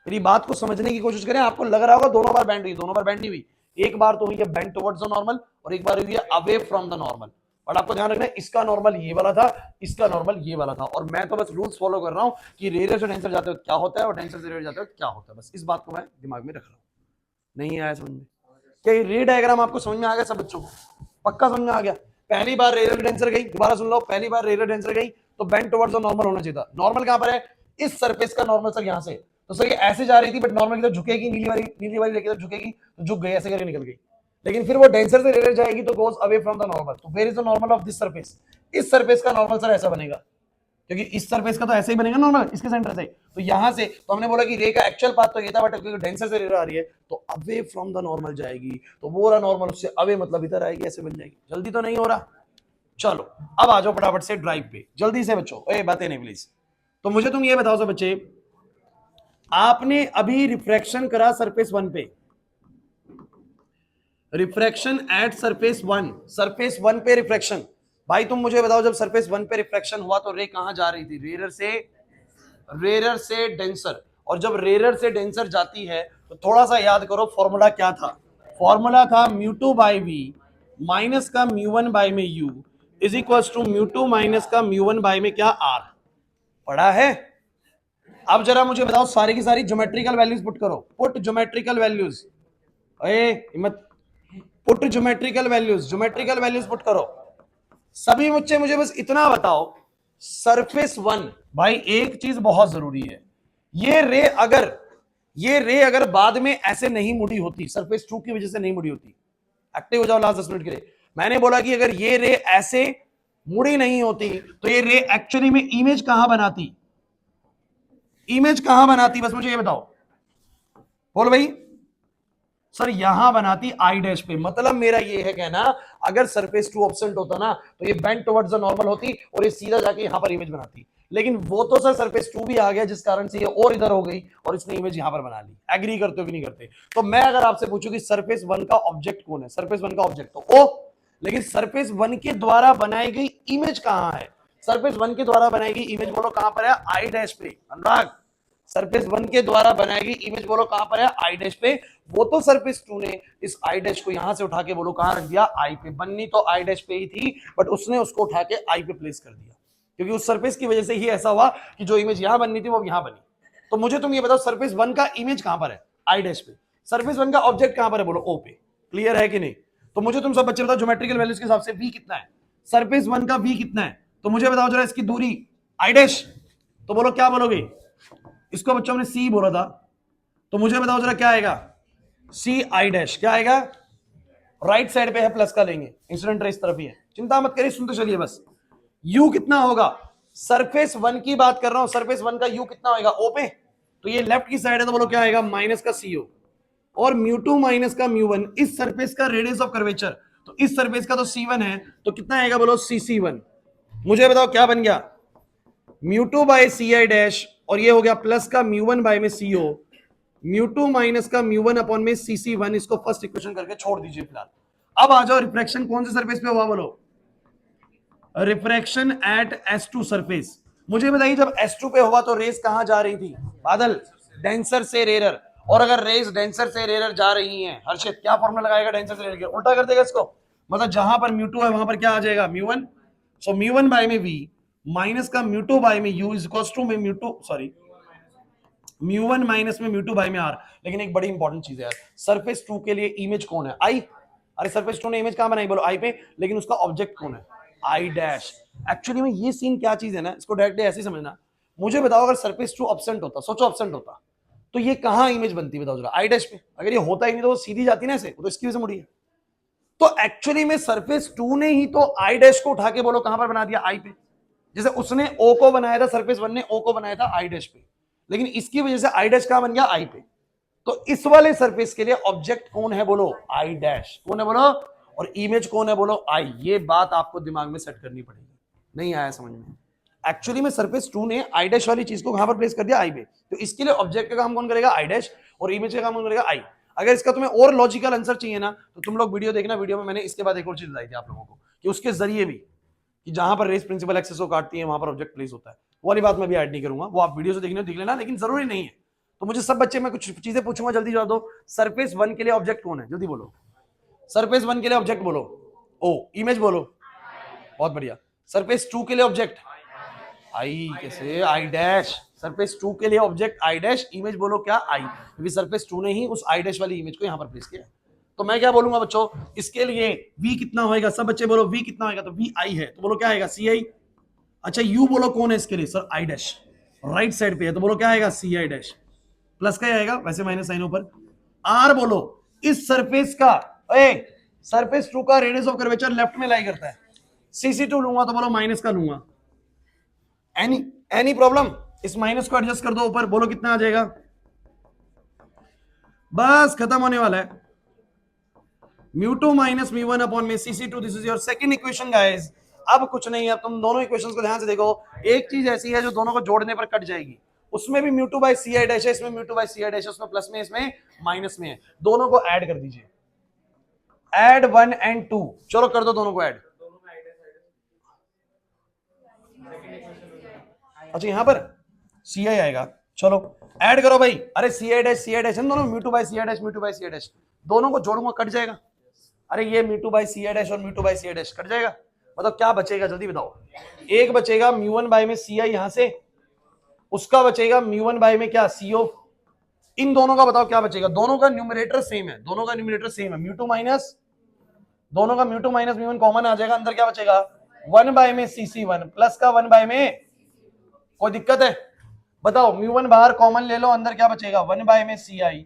मेरी बात को समझने की कोशिश करें, आपको लग रहा होगा दोनों बार बैंड हुई, दोनों बार बैंड नहीं हुई, एक बार तो हुई है बेंड टुवर्ड्स द नॉर्मल, और एक बार हुई है अवे फ्रॉम द नॉर्मल। और आपको ध्यान रखना है, इसका नॉर्मल ये वाला था, इसका नॉर्मल ये वाला था, और मैं तो बस रूल्स फॉलो कर रहा हूं कि रेयर से डेंसर जाते हो क्या होता है, और डेंसर से रेयर जाते हो क्या होता है, बस इस बात को मैं दिमाग में रख रहा हूं। नहीं आया समझ में, क्या ये रे डायग्राम आपको समझ में आ गया सब बच्चों को, पक्का समझ में आ गया। पहली बार रेयर डेंसर गई, दोबारा सुन लो, पहली बार रेयर डेंसर गई तो बेंड टुवर्ड्स द नॉर्मल होना चाहिए था। नॉर्मल कहां पर है, इस सरफेस का नॉर्मल सर यहां से, तो सर ये ऐसे जा रही थी, बट नॉर्मल की तरफ झुकेगी, नीली वाली लेके तरफ झुकेगी, तो झुक गई, ऐसे करके निकल गई। लेकिन फिर वो डेंसर से रेयर जाएगी तो goes away from the normal, तो where is the normal of this surface, इस सरफेस का नॉर्मल सर ऐसा बनेगा, क्योंकि इस सरफेस का तो ऐसे ही बनेगा नॉर्मल, इसके सेंटर से, तो यहां से, तो हमने बोला कि रे का एक्चुअल पाथ तो ये था, बट क्योंकि डेंसर से रेयर आ रही है तो अवे फ्रॉम द नॉर्मल जाएगी, तो वो रहा नॉर्मल, उससे अवे मतलब इधर आएगी, ऐसे बन जाएगी। जल्दी तो नहीं हो रहा, चलो अब आ जाओ फटाफट से ड्राइव पे, जल्दी से बच्चों, बातें नहीं प्लीज। तो मुझे तुम ये बताओ सब बच्चे, आपने अभी रिफ्रैक्शन करा सरफेस 1 पे, रिफ्रैक्शन एट सरफेस 1 पे रिफ्रैक्शन, भाई तुम मुझे बताओ जब सरफेस 1 पे रिफ्रैक्शन हुआ तो रे कहां जा रही थी, रेयर से डेंसर, और जब रेयर से डेंसर जाती है तो थोड़ा सा याद करो फॉर्मूला क्या था, फॉर्मूला था mu two by V minus का म्यू वन बाई में you is equal to mu two minus का म्यू वन बाई में क्या आर। पढ़ा है? अब जरा मुझे बताओ सारी की सारी ज्योमेट्रिकल वैल्यूज पुट करो। पुट ज्योमेट्रिकल वैल्यूज, मत पुट ज्योमेट्रिकल वैल्यूज पुट करो सभी बच्चे। मुझे बस इतना बताओ, सरफेस वन, भाई एक चीज बहुत जरूरी है, ये रे अगर बाद में ऐसे नहीं मुड़ी होती, सरफेस टू की वजह से नहीं मुड़ी होती, एक्टिव हो जाओ लास्ट 10 मिनट के लिए। मैंने बोला कि अगर ये रे ऐसे मुड़ी नहीं होती तो ये रे एक्चुअली में इमेज कहां बनाती, बस मुझे ये बताओ। बोल भाई। सर यहां बनाती आई डैश पे। मतलब मेरा ये है कहना, अगर सरफेस टू ऑब्सेंट होता ना तो ये बेंड टुवर्ड्स द नॉर्मल होती और ये सीधा जाके यहां पर इमेज बनाती। लेकिन वो तो सर सरफेस टू भी आ गया जिस कारण से ये और इधर हो गई और इसने इमेज यहां पर बना ली। एग्री करते हो कि नहीं करते? तो मैं अगर आपसे पूछूं कि सरफेस वन का ऑब्जेक्ट कौन है, सरफेस वन का ऑब्जेक्ट तो ओ, लेकिन सरफेस वन के द्वारा बनाई गई इमेज कहां है? सरफेस वन के द्वारा बनाई गई इमेज बोलो कहां पर है? आई डैश पे। अनुराग, सरफेस वन के द्वारा बनाई गई इमेज बोलो कहां पर है? आई डैश पे। वो तो सरफेस टू ने इस आई डैश को यहां से उठा के बोलो कहां रख दिया? आई पे। बननी तो आई डैश पे ही थी, बट उसने उसको उठा के आई पे प्लेस कर दिया, क्योंकि उस सरफेस की वजह से ही ऐसा हुआ कि जो इमेज यहां बननी थी वो यहां बनी। तो मुझे तुम ये बताओ, सरफेस वन का इमेज कहां पर है? आई डैश पे। सरफेस वन का ऑब्जेक्ट कहां पर है? बोलो ओ पे। क्लियर है कि नहीं? तो मुझे तुम सब बच्चे बताओ, ज्योमेट्रिकल वैल्यूज के हिसाब से वी कितना है? सरफेस वन का वी कितना है? तो मुझे बताओ जरा इसकी दूरी आई डैश। तो बोलो क्या बोलोगे? इसको बच्चों ने सी बोला था, तो मुझे बताओ जरा क्या आएगा? सी आई डैश। क्या आएगा? राइट साइड पे है प्लस का लेंगे, इंसिडेंट रे इस तरफ ही है, चिंता मत करिए, सुनते चलिए बस। यू कितना होगा? सरफेस वन की बात कर रहा हूं, सरफेस वन का यू कितना होगा? ओ पे। तो ये लेफ्ट की साइड है, तो बोलो क्या आएगा? माइनस का सी ओ। और म्यू टू माइनस का म्यू वन, इस सरफेस का रेडियस ऑफ कर्वेचर, तो इस सरफेस का तो सी वन है, तो कितना आएगा? बोलो सी सी वन। मुझे बताओ क्या बन गया? Mu two by C I dash, और ये हो गया प्लस का म्यू वन बाई में सी ओ, म्यू टू माइनस का म्यू वन अपॉन में सी सी वन। इसको फर्स्ट इक्वेशन करके छोड़ दीजिए फिलहाल। अब आ जाओ, रिफ्रैक्शन कौन से सरफेस पे हुआ? बोलो रिफ्रैक्शन एट S2 सरफेस। मुझे बताइए, जब S2 पे हुआ तो रेस कहां जा रही थी? बादल, डेंसर से रेरर। और अगर रेस डेंसर से रेरर जा रही हैं, हर्षित क्या फॉर्मूला लगाएगा डेंसर से रेरर के? उल्टा कर देगा इसको, मतलब जहां पर म्यू टू है वहां पर क्या आ जाएगा? Mu one. So mu one by में वी माइनस का म्यू टू बाई में यू इज इक्वल टू में mu two, sorry mu one minus में म्यू टू बाई में आर। लेकिन एक बड़ी इंपॉर्टेंट चीज है यार, सरफेस टू के लिए इमेज कौन है? आई। अरे सरफेस टू ने इमेज कहां बनाई? बोलो आई पे। लेकिन उसका ऑब्जेक्ट कौन है? I dash. एक्चुअली में ये सीन क्या चीज है ना, इसको डायरेक्टली ऐसे समझना। मुझे बताओ, अगर सरफेस टू एब्सेंट होता, सोचो एब्सेंट होता, तो ये कहां इमेज बनती? बताओ जरा। आई डैश पे। अगर ये होता ही नहीं तो वो सीधी जाती ना ऐसे, तो इसकी वजह से मुड़ी है। तो एक्चुअली में सरफेस टू ने ही तो आई डैश को उठा के बोलो कहां पर बना दिया? आई पे। जैसे उसने ओ को बनाया था, सरफेस वन ने ओ को बनाया था आई डैश पे, लेकिन इसकी वजह से आई डैश कहां बन गया? आई पे। तो इस वाले सरफेस के लिए ऑब्जेक्ट कौन है? बोलो आई डैश। कौन है? बोलो। और इमेज कौन है? बोलो आई। ये बात आपको दिमाग में सेट करनी पड़ेगी। नहीं आया समझ में? एक्चुअली में सरफेस टू ने आई डैश वाली चीज को कहां पर प्लेस कर दिया? आई पे। तो इसके लिए ऑब्जेक्ट का काम कौन करेगा? आई डैश। और इमेज का काम कौन करेगा? आई। अगर इसका तुम्हें और लॉजिकल आंसर चाहिए ना, तो तुम लोग वीडियो देखना। वीडियो में मैंने इसके बाद एक और चीज बताई थी आप लोगों को, कि उसके जरिए भी, कि जहां पर रेस प्रिंसिपल एक्सेस को काटती है वहां पर ऑब्जेक्ट प्लेस होता है। वो वाली बात मैं भी ऐड नहीं करूंगा, वो आप वीडियो से देखने देख लेना, लेकिन जरूरी नहीं है। तो मुझे सब बच्चे, मैं कुछ चीजें पूछूंगा, जल्दी जवाब दो। सरफेस वन के लिए ऑब्जेक्ट कौन है? जल्दी बोलो। सरफेस वन के लिए ऑब्जेक्ट बोलो ओ। इमेज बोलो। बहुत बढ़िया। सरफेस टू के लिए ऑब्जेक्ट आई। कैसे? I dash. सरफेस टू के लिए ऑब्जेक्ट आई डैश, इमेज बोलो क्या? आई। क्योंकि सरफेस टू ने ही उस आई डैश वाली इमेज को यहां पर प्लेस किया। तो मैं क्या बोलूंगा बच्चों, इसके लिए v कितना होएगा? सब बच्चे बोलो v कितना होएगा? तो v आई है, तो बोलो क्या आएगा? सी आई। अच्छा u बोलो कौन है इसके लिए? Sir I dash, right side पे है, तो बोलो क्या आएगा? सी आई डैश। प्लस का आएगा, वैसे माइनस साइन ऊपर। r बोलो इस सरफेस का, सरफेस टू का रेडियस ऑफ कर्वेचर लेफ्ट में लाई करता है, cc2 लूंगा तो बोलो माइनस का लूंगा। Any problem? इस माइनस को एडजस्ट कर दो ऊपर, बोलो कितना आ जाएगा? बस खत्म होने वाला है। Mu two minus mu one upon में cc2, this is your second equation guys. अब कुछ नहीं है, अब तुम दोनों इक्वेशंस को ध्यान से देखो। एक चीज ऐसी है जो दोनों को जोड़ने पर कट जाएगी, उसमें भी mu two by C I dash है, इसमें mu two by C I dash है, उसमें प्लस में इसमें माइनस में है। दोनों को ऐड कर दीजिए, ऐड 1 एंड 2। चलो कर दो दोनों को ऐड। अच्छा यहां पर सी आई आएगा, चलो ऐड करो भाई, अरे सी आई डैश इन दोनों mu two by C I dash mu two by C I dash, दोनों को जोड़ूंगा कट जाएगा। अरे ये mu two by C I dash और mu two by C I dash cut जाएगा, मतलब क्या बचेगा जल्दी बताओ। एक बचेगा म्यू वन बाई में सी आई यहां से, उसका बचेगा म्यू वन बाई में क्या सी ओ, इन दोनों का बताओ क्या बचेगा। दोनों का न्यूमरेटर सेम है, दोनों का न्यूमरेटर सेम है, म्यू टू माइनस, दोनों का mu two minus mu one common आ जाएगा, अंदर क्या बचेगा वन बाय में सी सी वन प्लस का वन बाय में, कोई दिक्कत है बताओ। म्यू वन बाहर कॉमन ले लो, अंदर क्या बचेगा वन बाय में सी आई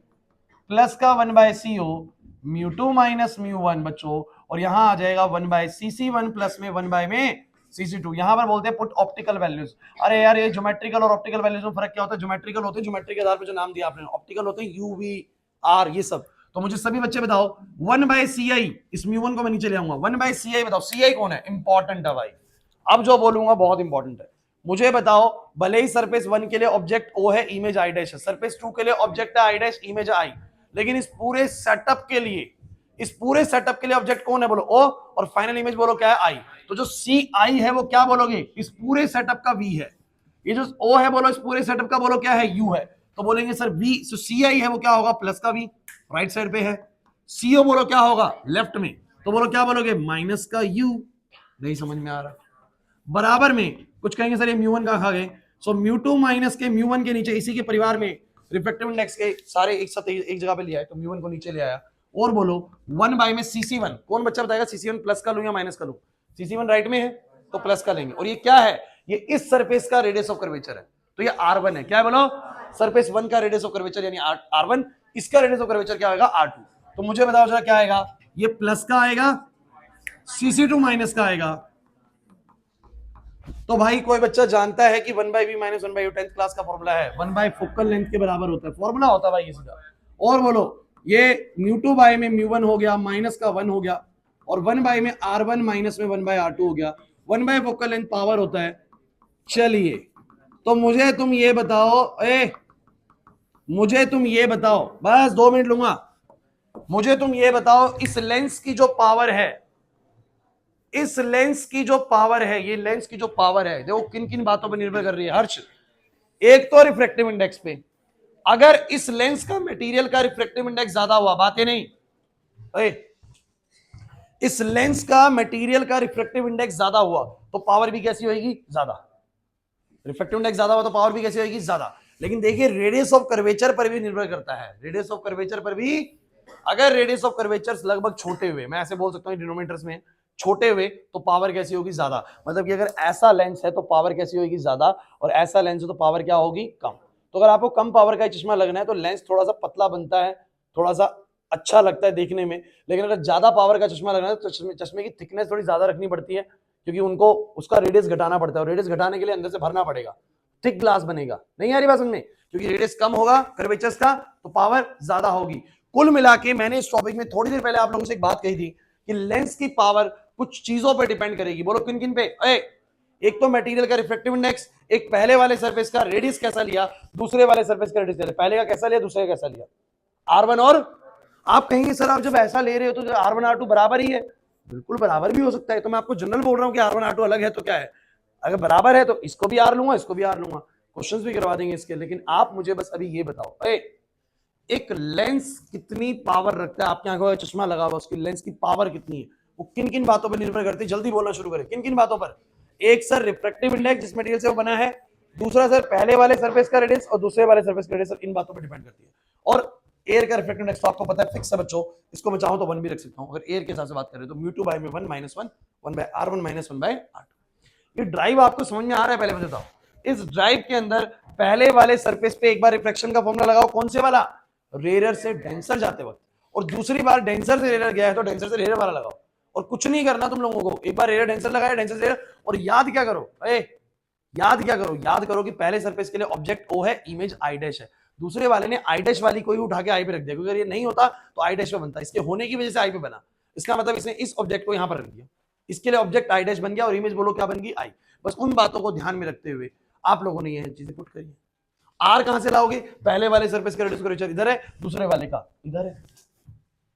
प्लस का one by C O, mu two minus mu one बच्चों, और यहां आ जाएगा one by C C one plus में वन बाय में सी सी टू। यहां पर बोलते हैं पुट ऑप्टिकल वैल्यूज। अरे यार ये ज्योमेट्रिकल और ऑप्टिकल वैल्यूज में फर्क क्या होता है। ज्योमेट्रिकल होते हैं ज्योमेट्री के आधार पर जो नाम दिया आपने, ऑप्टिकल होते हैं यू वी आर ये सब। तो मुझे सभी बच्चे बताओ वन बाय सी आई, इस म्यू वन को मैं नीचे ले आऊंगा, वन बाय सी आई बताओ, सी आई कौन है, इंपॉर्टेंट है भाई, अब जो बोलूंगा बहुत इंपॉर्टेंट है। मुझे बताओ भले ही सरफेस वन के लिए ऑब्जेक्ट ओ है, इमेज आई डैश है, सरफेस टू के लिए ऑब्जेक्ट है आई डैश, इमेज आई, लेकिन इस पूरे सेटअप के लिए, इस पूरे सेटअप के लिए ऑब्जेक्ट कौन है बोलो ओ, और फाइनल इमेज बोलो क्या है आई। तो जो सी आई है वो क्या बोलोगे, इस पूरे सेटअप का वी है। ये जो ओ है बोलो इस पूरे सेटअप का बोलो क्या है, यू है। तो बोलेंगे सर वी, सो सी आई है वो क्या होगा प्लस का वी, राइट साइड पे है। सीओ बोलो क्या होगा लेफ्ट में, तो बोलो क्या बोलोगे माइनस का यू। नहीं समझ में आ रहा, बराबर में कुछ कहेंगे सर ये म्यू वन का खा गए, सो म्यू टू माइनस के म्यू वन के नीचे इसी के परिवार में रिफ्लेक्टिव इंडेक्स के सारे एक साथ एक जगह पे लिया है, तो म्यू वन को नीचे ले आया। और बोलो वन बाय में सीसी वन, कौन बच्चा बताएगा सीसी वन प्लस का लूं या माइनस का लूं। सीसी वन राइट में है तो प्लस का लेंगे, और ये क्या है, ये इस सरफेस का रेडियस ऑफ कर्वेचर है, तो ये R1 है। क्या है बोलो, सरफेस वन का रेडियस ऑफ कर्वेचर यानी R1, इसका रेडियस ऑफ कर्वेचर क्या होगा R2। तो मुझे बताओ जरा क्या आएगा, ये प्लस का आएगा, CC2 माइनस का आएगा। तो भाई कोई बच्चा जानता है कि one by V minus one by U, 10th class का फॉर्मूला है, वन बाई फोकल लेंथ के बराबर होता है, फॉर्मूला होता है भाई ये सीधा। और बोलो ये म्यू टू बाई में म्यू वन हो गया, माइनस का वन हो गया, और वन बाई में R1 माइनस में वन बाई R2 हो गया, one by focal length power होता है। चलिए तो मुझे तुम ये बताओ, मुझे तुम ये बताओ, बस 2 मिनट लूंगा, मुझे तुम ये बताओ इस लेंस की जो पावर है, इस लेंस की जो पावर है, ये लेंस की जो पावर है देखो किन किन बातों पर निर्भर कर रही है हर्ष। एक तो रिफ्रैक्टिव इंडेक्स पे, अगर इस लेंस का मटेरियल का रिफ्रैक्टिव इंडेक्स ज्यादा हुआ, बातें नहीं, इस लेंस का मटेरियल का रिफ्रैक्टिव इंडेक्स ज्यादा हुआ तो पावर भी कैसी होगी ज्यादा, रिफ्रैक्टिव इंडेक्स ज्यादा हुआ तो पावर भी कैसी होगी ज्यादा। लेकिन देखिए रेडियस ऑफ कर्वेचर पर भी निर्भर करता है, रेडियस ऑफ कर्वेचर पर भी, अगर रेडियस ऑफ कर्वेचर लगभग छोटे हुए, मैं ऐसे बोल सकता हूं डिनोमिनेटर्स में छोटे हुए, तो पावर कैसी होगी ज्यादा। मतलब कि अगर ऐसा लेंस है तो पावर कैसी होगी ज्यादा, और ऐसा लेंस है तो पावर क्या होगी कम। तो अगर आपको कम पावर का चश्मा लगना है तो लेंस थोड़ा सा पतला बनता है, थोड़ा सा अच्छा लगता है देखने में, लेकिन अगर ज्यादा पावर का चश्मा लगना है तो चश्मे की थिकनेस थोड़ी ज्यादा रखनी पड़ती है, क्योंकि उनको उसका रेडियस घटाना पड़ता है, और रेडियस घटाने के लिए अंदर से भरना पड़ेगा, थिक ग्लास बनेगा। नहीं आ रही बात समझ में, क्योंकि रेडियस कम होगा कर्वेचर्स का तो पावर ज्यादा होगी। कुल मिला के मैंने इस टॉपिक में थोड़ी देर पहले आप लोगों से एक बात कही थी कि लेंस की पावर कुछ चीजों पर डिपेंड करेगी, बोलो किन किन पे। एक तो मटेरियल का रिफ्रैक्टिव इंडेक्स, एक पहले वाले सरफेस का रेडियस कैसा लिया, दूसरे वाले सरफेस का रेडियस पहले का कैसा लिया, दूसरे का कैसा लिया, R1 और। आप कहेंगे सर आप जब ऐसा ले रहे हो तो R1 R2 बराबर ही है, बिल्कुल बराबर भी हो सकता है, तो मैं आपको जनरल बोल रहा हूं कि R1 R2 अलग है तो क्या है, अगर बराबर है तो इसको भी R लूंगा इसको भी R लूंगा, क्वेश्चंस भी करवा देंगे इसके। लेकिन आप मुझे बस अभी ये बताओ एक लेंस कितनी पावर रखता है, आपकी आंखों का चश्मा लगा हुआ उसकी लेंस की पावर कितनी है, वो किन किन बातों पर निर्भर करती है, जल्दी बोलना शुरू करें, किन किन बातों पर। एक सर रिफ्रैक्टिव इंडेक्स जिस मटेरियल से वो बना है, दूसरा सर पहले वाले सरफेस का रेडियस और दूसरे वाले सरफेस का रेडियस, इन बातों पर डिपेंड करती है। और एयर का रिफ्रैक्टिव इंडेक्स तो आपको पता है फिक्स है बच्चों, इसको मैं चाहूं तो 1 भी रख सकता हूं, अगर एयर के हिसाब से बात करें तो म्यू टू बाई में 1 minus 1 1 bye R1 minus 1 bye R2। ये ड्राइव आपको समझ में आ रहा है, पहले मुझे बताओ इस ड्राइव के अंदर पहले वाले सरफेस पे एक बार रिफ्लेक्शन का फॉर्मूला लगाओ, कौन से वाला, रेयर से डेंसर जाते वक्त, और दूसरी बार डेंसर से रेयर गया है तो डेंसर से रेयर वाला लगाओ, और कुछ नहीं करना तुम लोगों को, एक बार रेयर डेंसर लगाया डेंसर से रेयर, और याद क्या करो, याद क्या करो, याद करो कि पहले सरफेस के लिए ऑब्जेक्ट ओ है, इमेज आई डैश है, दूसरे वाले ने आई डैश वाली कोई उठा के आई पे रख दिया, क्योंकि अगर ये नहीं होता तो आई डैश पे बनता, इसके होने की वजह से आई पे बना, इसका मतलब इसने इस ऑब्जेक्ट को यहां पर रख दिया, इसके लिए ऑब्जेक्ट आई डैश बन गया और इमेज बोलो क्या बन गई आई। बस उन बातों को ध्यान में रखते हुए आप लोगों ने ये चीजें पुट करी। आर कहां से लाओगे, पहले वाले सरफेस का रेडियस कर्वेचर इधर है, दूसरे वाले का इधर है,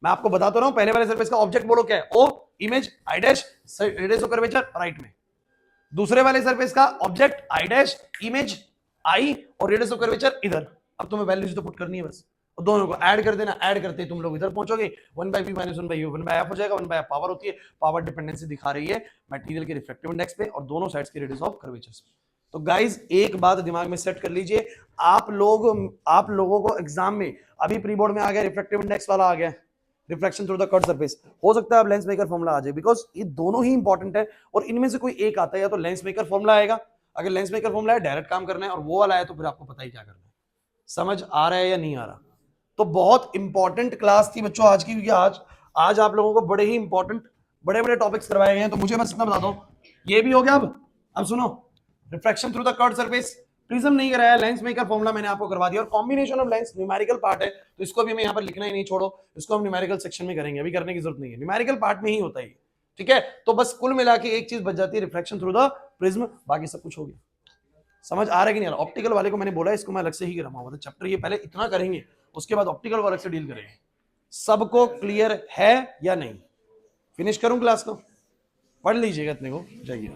मैं आपको बता तो रहा हूं, पहले वाले सरफेस का ऑब्जेक्ट बोलो क्या है, O image I dash radius of curvature right में, दूसरे वाले सरफेस का object I dash image I और रेडियस ऑफ कर्वेचर इधर। अब तुम्हें वैल्यूज तो पुट करनी है बस, और दोनों को ऐड कर देना, ऐड करते तुम लोग इधर पहुंचोगे, 1/v - 1/u 1/f हो जाएगा। 1/f पावर होती है, पावर डिपेंडेंसी दिखा रही है मटेरियल के रिफ्रैक्टिव इंडेक्स पे और दोनों साइड्स के रेडियस ऑफ कर्वेचर्स पे। तो गाइज एक बात दिमाग में सेट कर लीजिए, आप लोगों को एग्जाम में अभी प्री बोर्ड में आ गया रिफ्रैक्टिव इंडेक्स वाला आ गया, reflection through the curve surface, हो सकता है अब लेंस मेकर फॉर्मूला आ जाए, बिकॉज ये दोनों ही इंपॉर्टेंट है और इनमें से कोई एक आता है, या तो लेंस मेकर फॉर्मूला आएगा, अगर लेंस मेकर फॉर्मूला है डायरेक्ट काम करना है, और वो वाला है तो फिर आपको पता ही क्या करना है। समझ आ रहा है या नहीं आ रहा? तो बहुत इंपॉर्टेंट क्लास थी बच्चों आज की, क्योंकि आज आप लोगों को बड़े ही इंपॉर्टेंट बड़े बड़े टॉपिक्स करवाए गए हैं। तो मुझे बस इतना बता दो, ये भी हो गया। अब सुनो, refraction through the curve surface, prism नहीं कराया, लेंस मेकर फॉर्मूला मैंने आपको करवा दिया, और combination of lens numerical part है, तो इसको भी हमें यहाँ पर लिखना ही नहीं, छोड़ो इसको हम न्यूमेरिकल सेक्शन में करेंगे, अभी करने की जरूरत नहीं है, न्यूमेरिकल पार्ट में ही होता है। ठीक है, तो बस कुल मिला के एक चीज बच जाती है, रिफ्रैक्शन थ्रू द प्रिज्म, बाकी सब कुछ हो गया। समझ आ रहा है कि नहीं आ रहा? ऑप्टिकल वाले को मैंने बोला इसको मैं अलग से ही कराऊंगा, मतलब चैप्टर ये पहले इतना करेंगे, उसके बाद ऑप्टिकल को अलग से डील करेंगे। सबको क्लियर है या नहीं? फिनिश करूं क्लास को? पढ़ लीजिएगा इतने को, जाइए।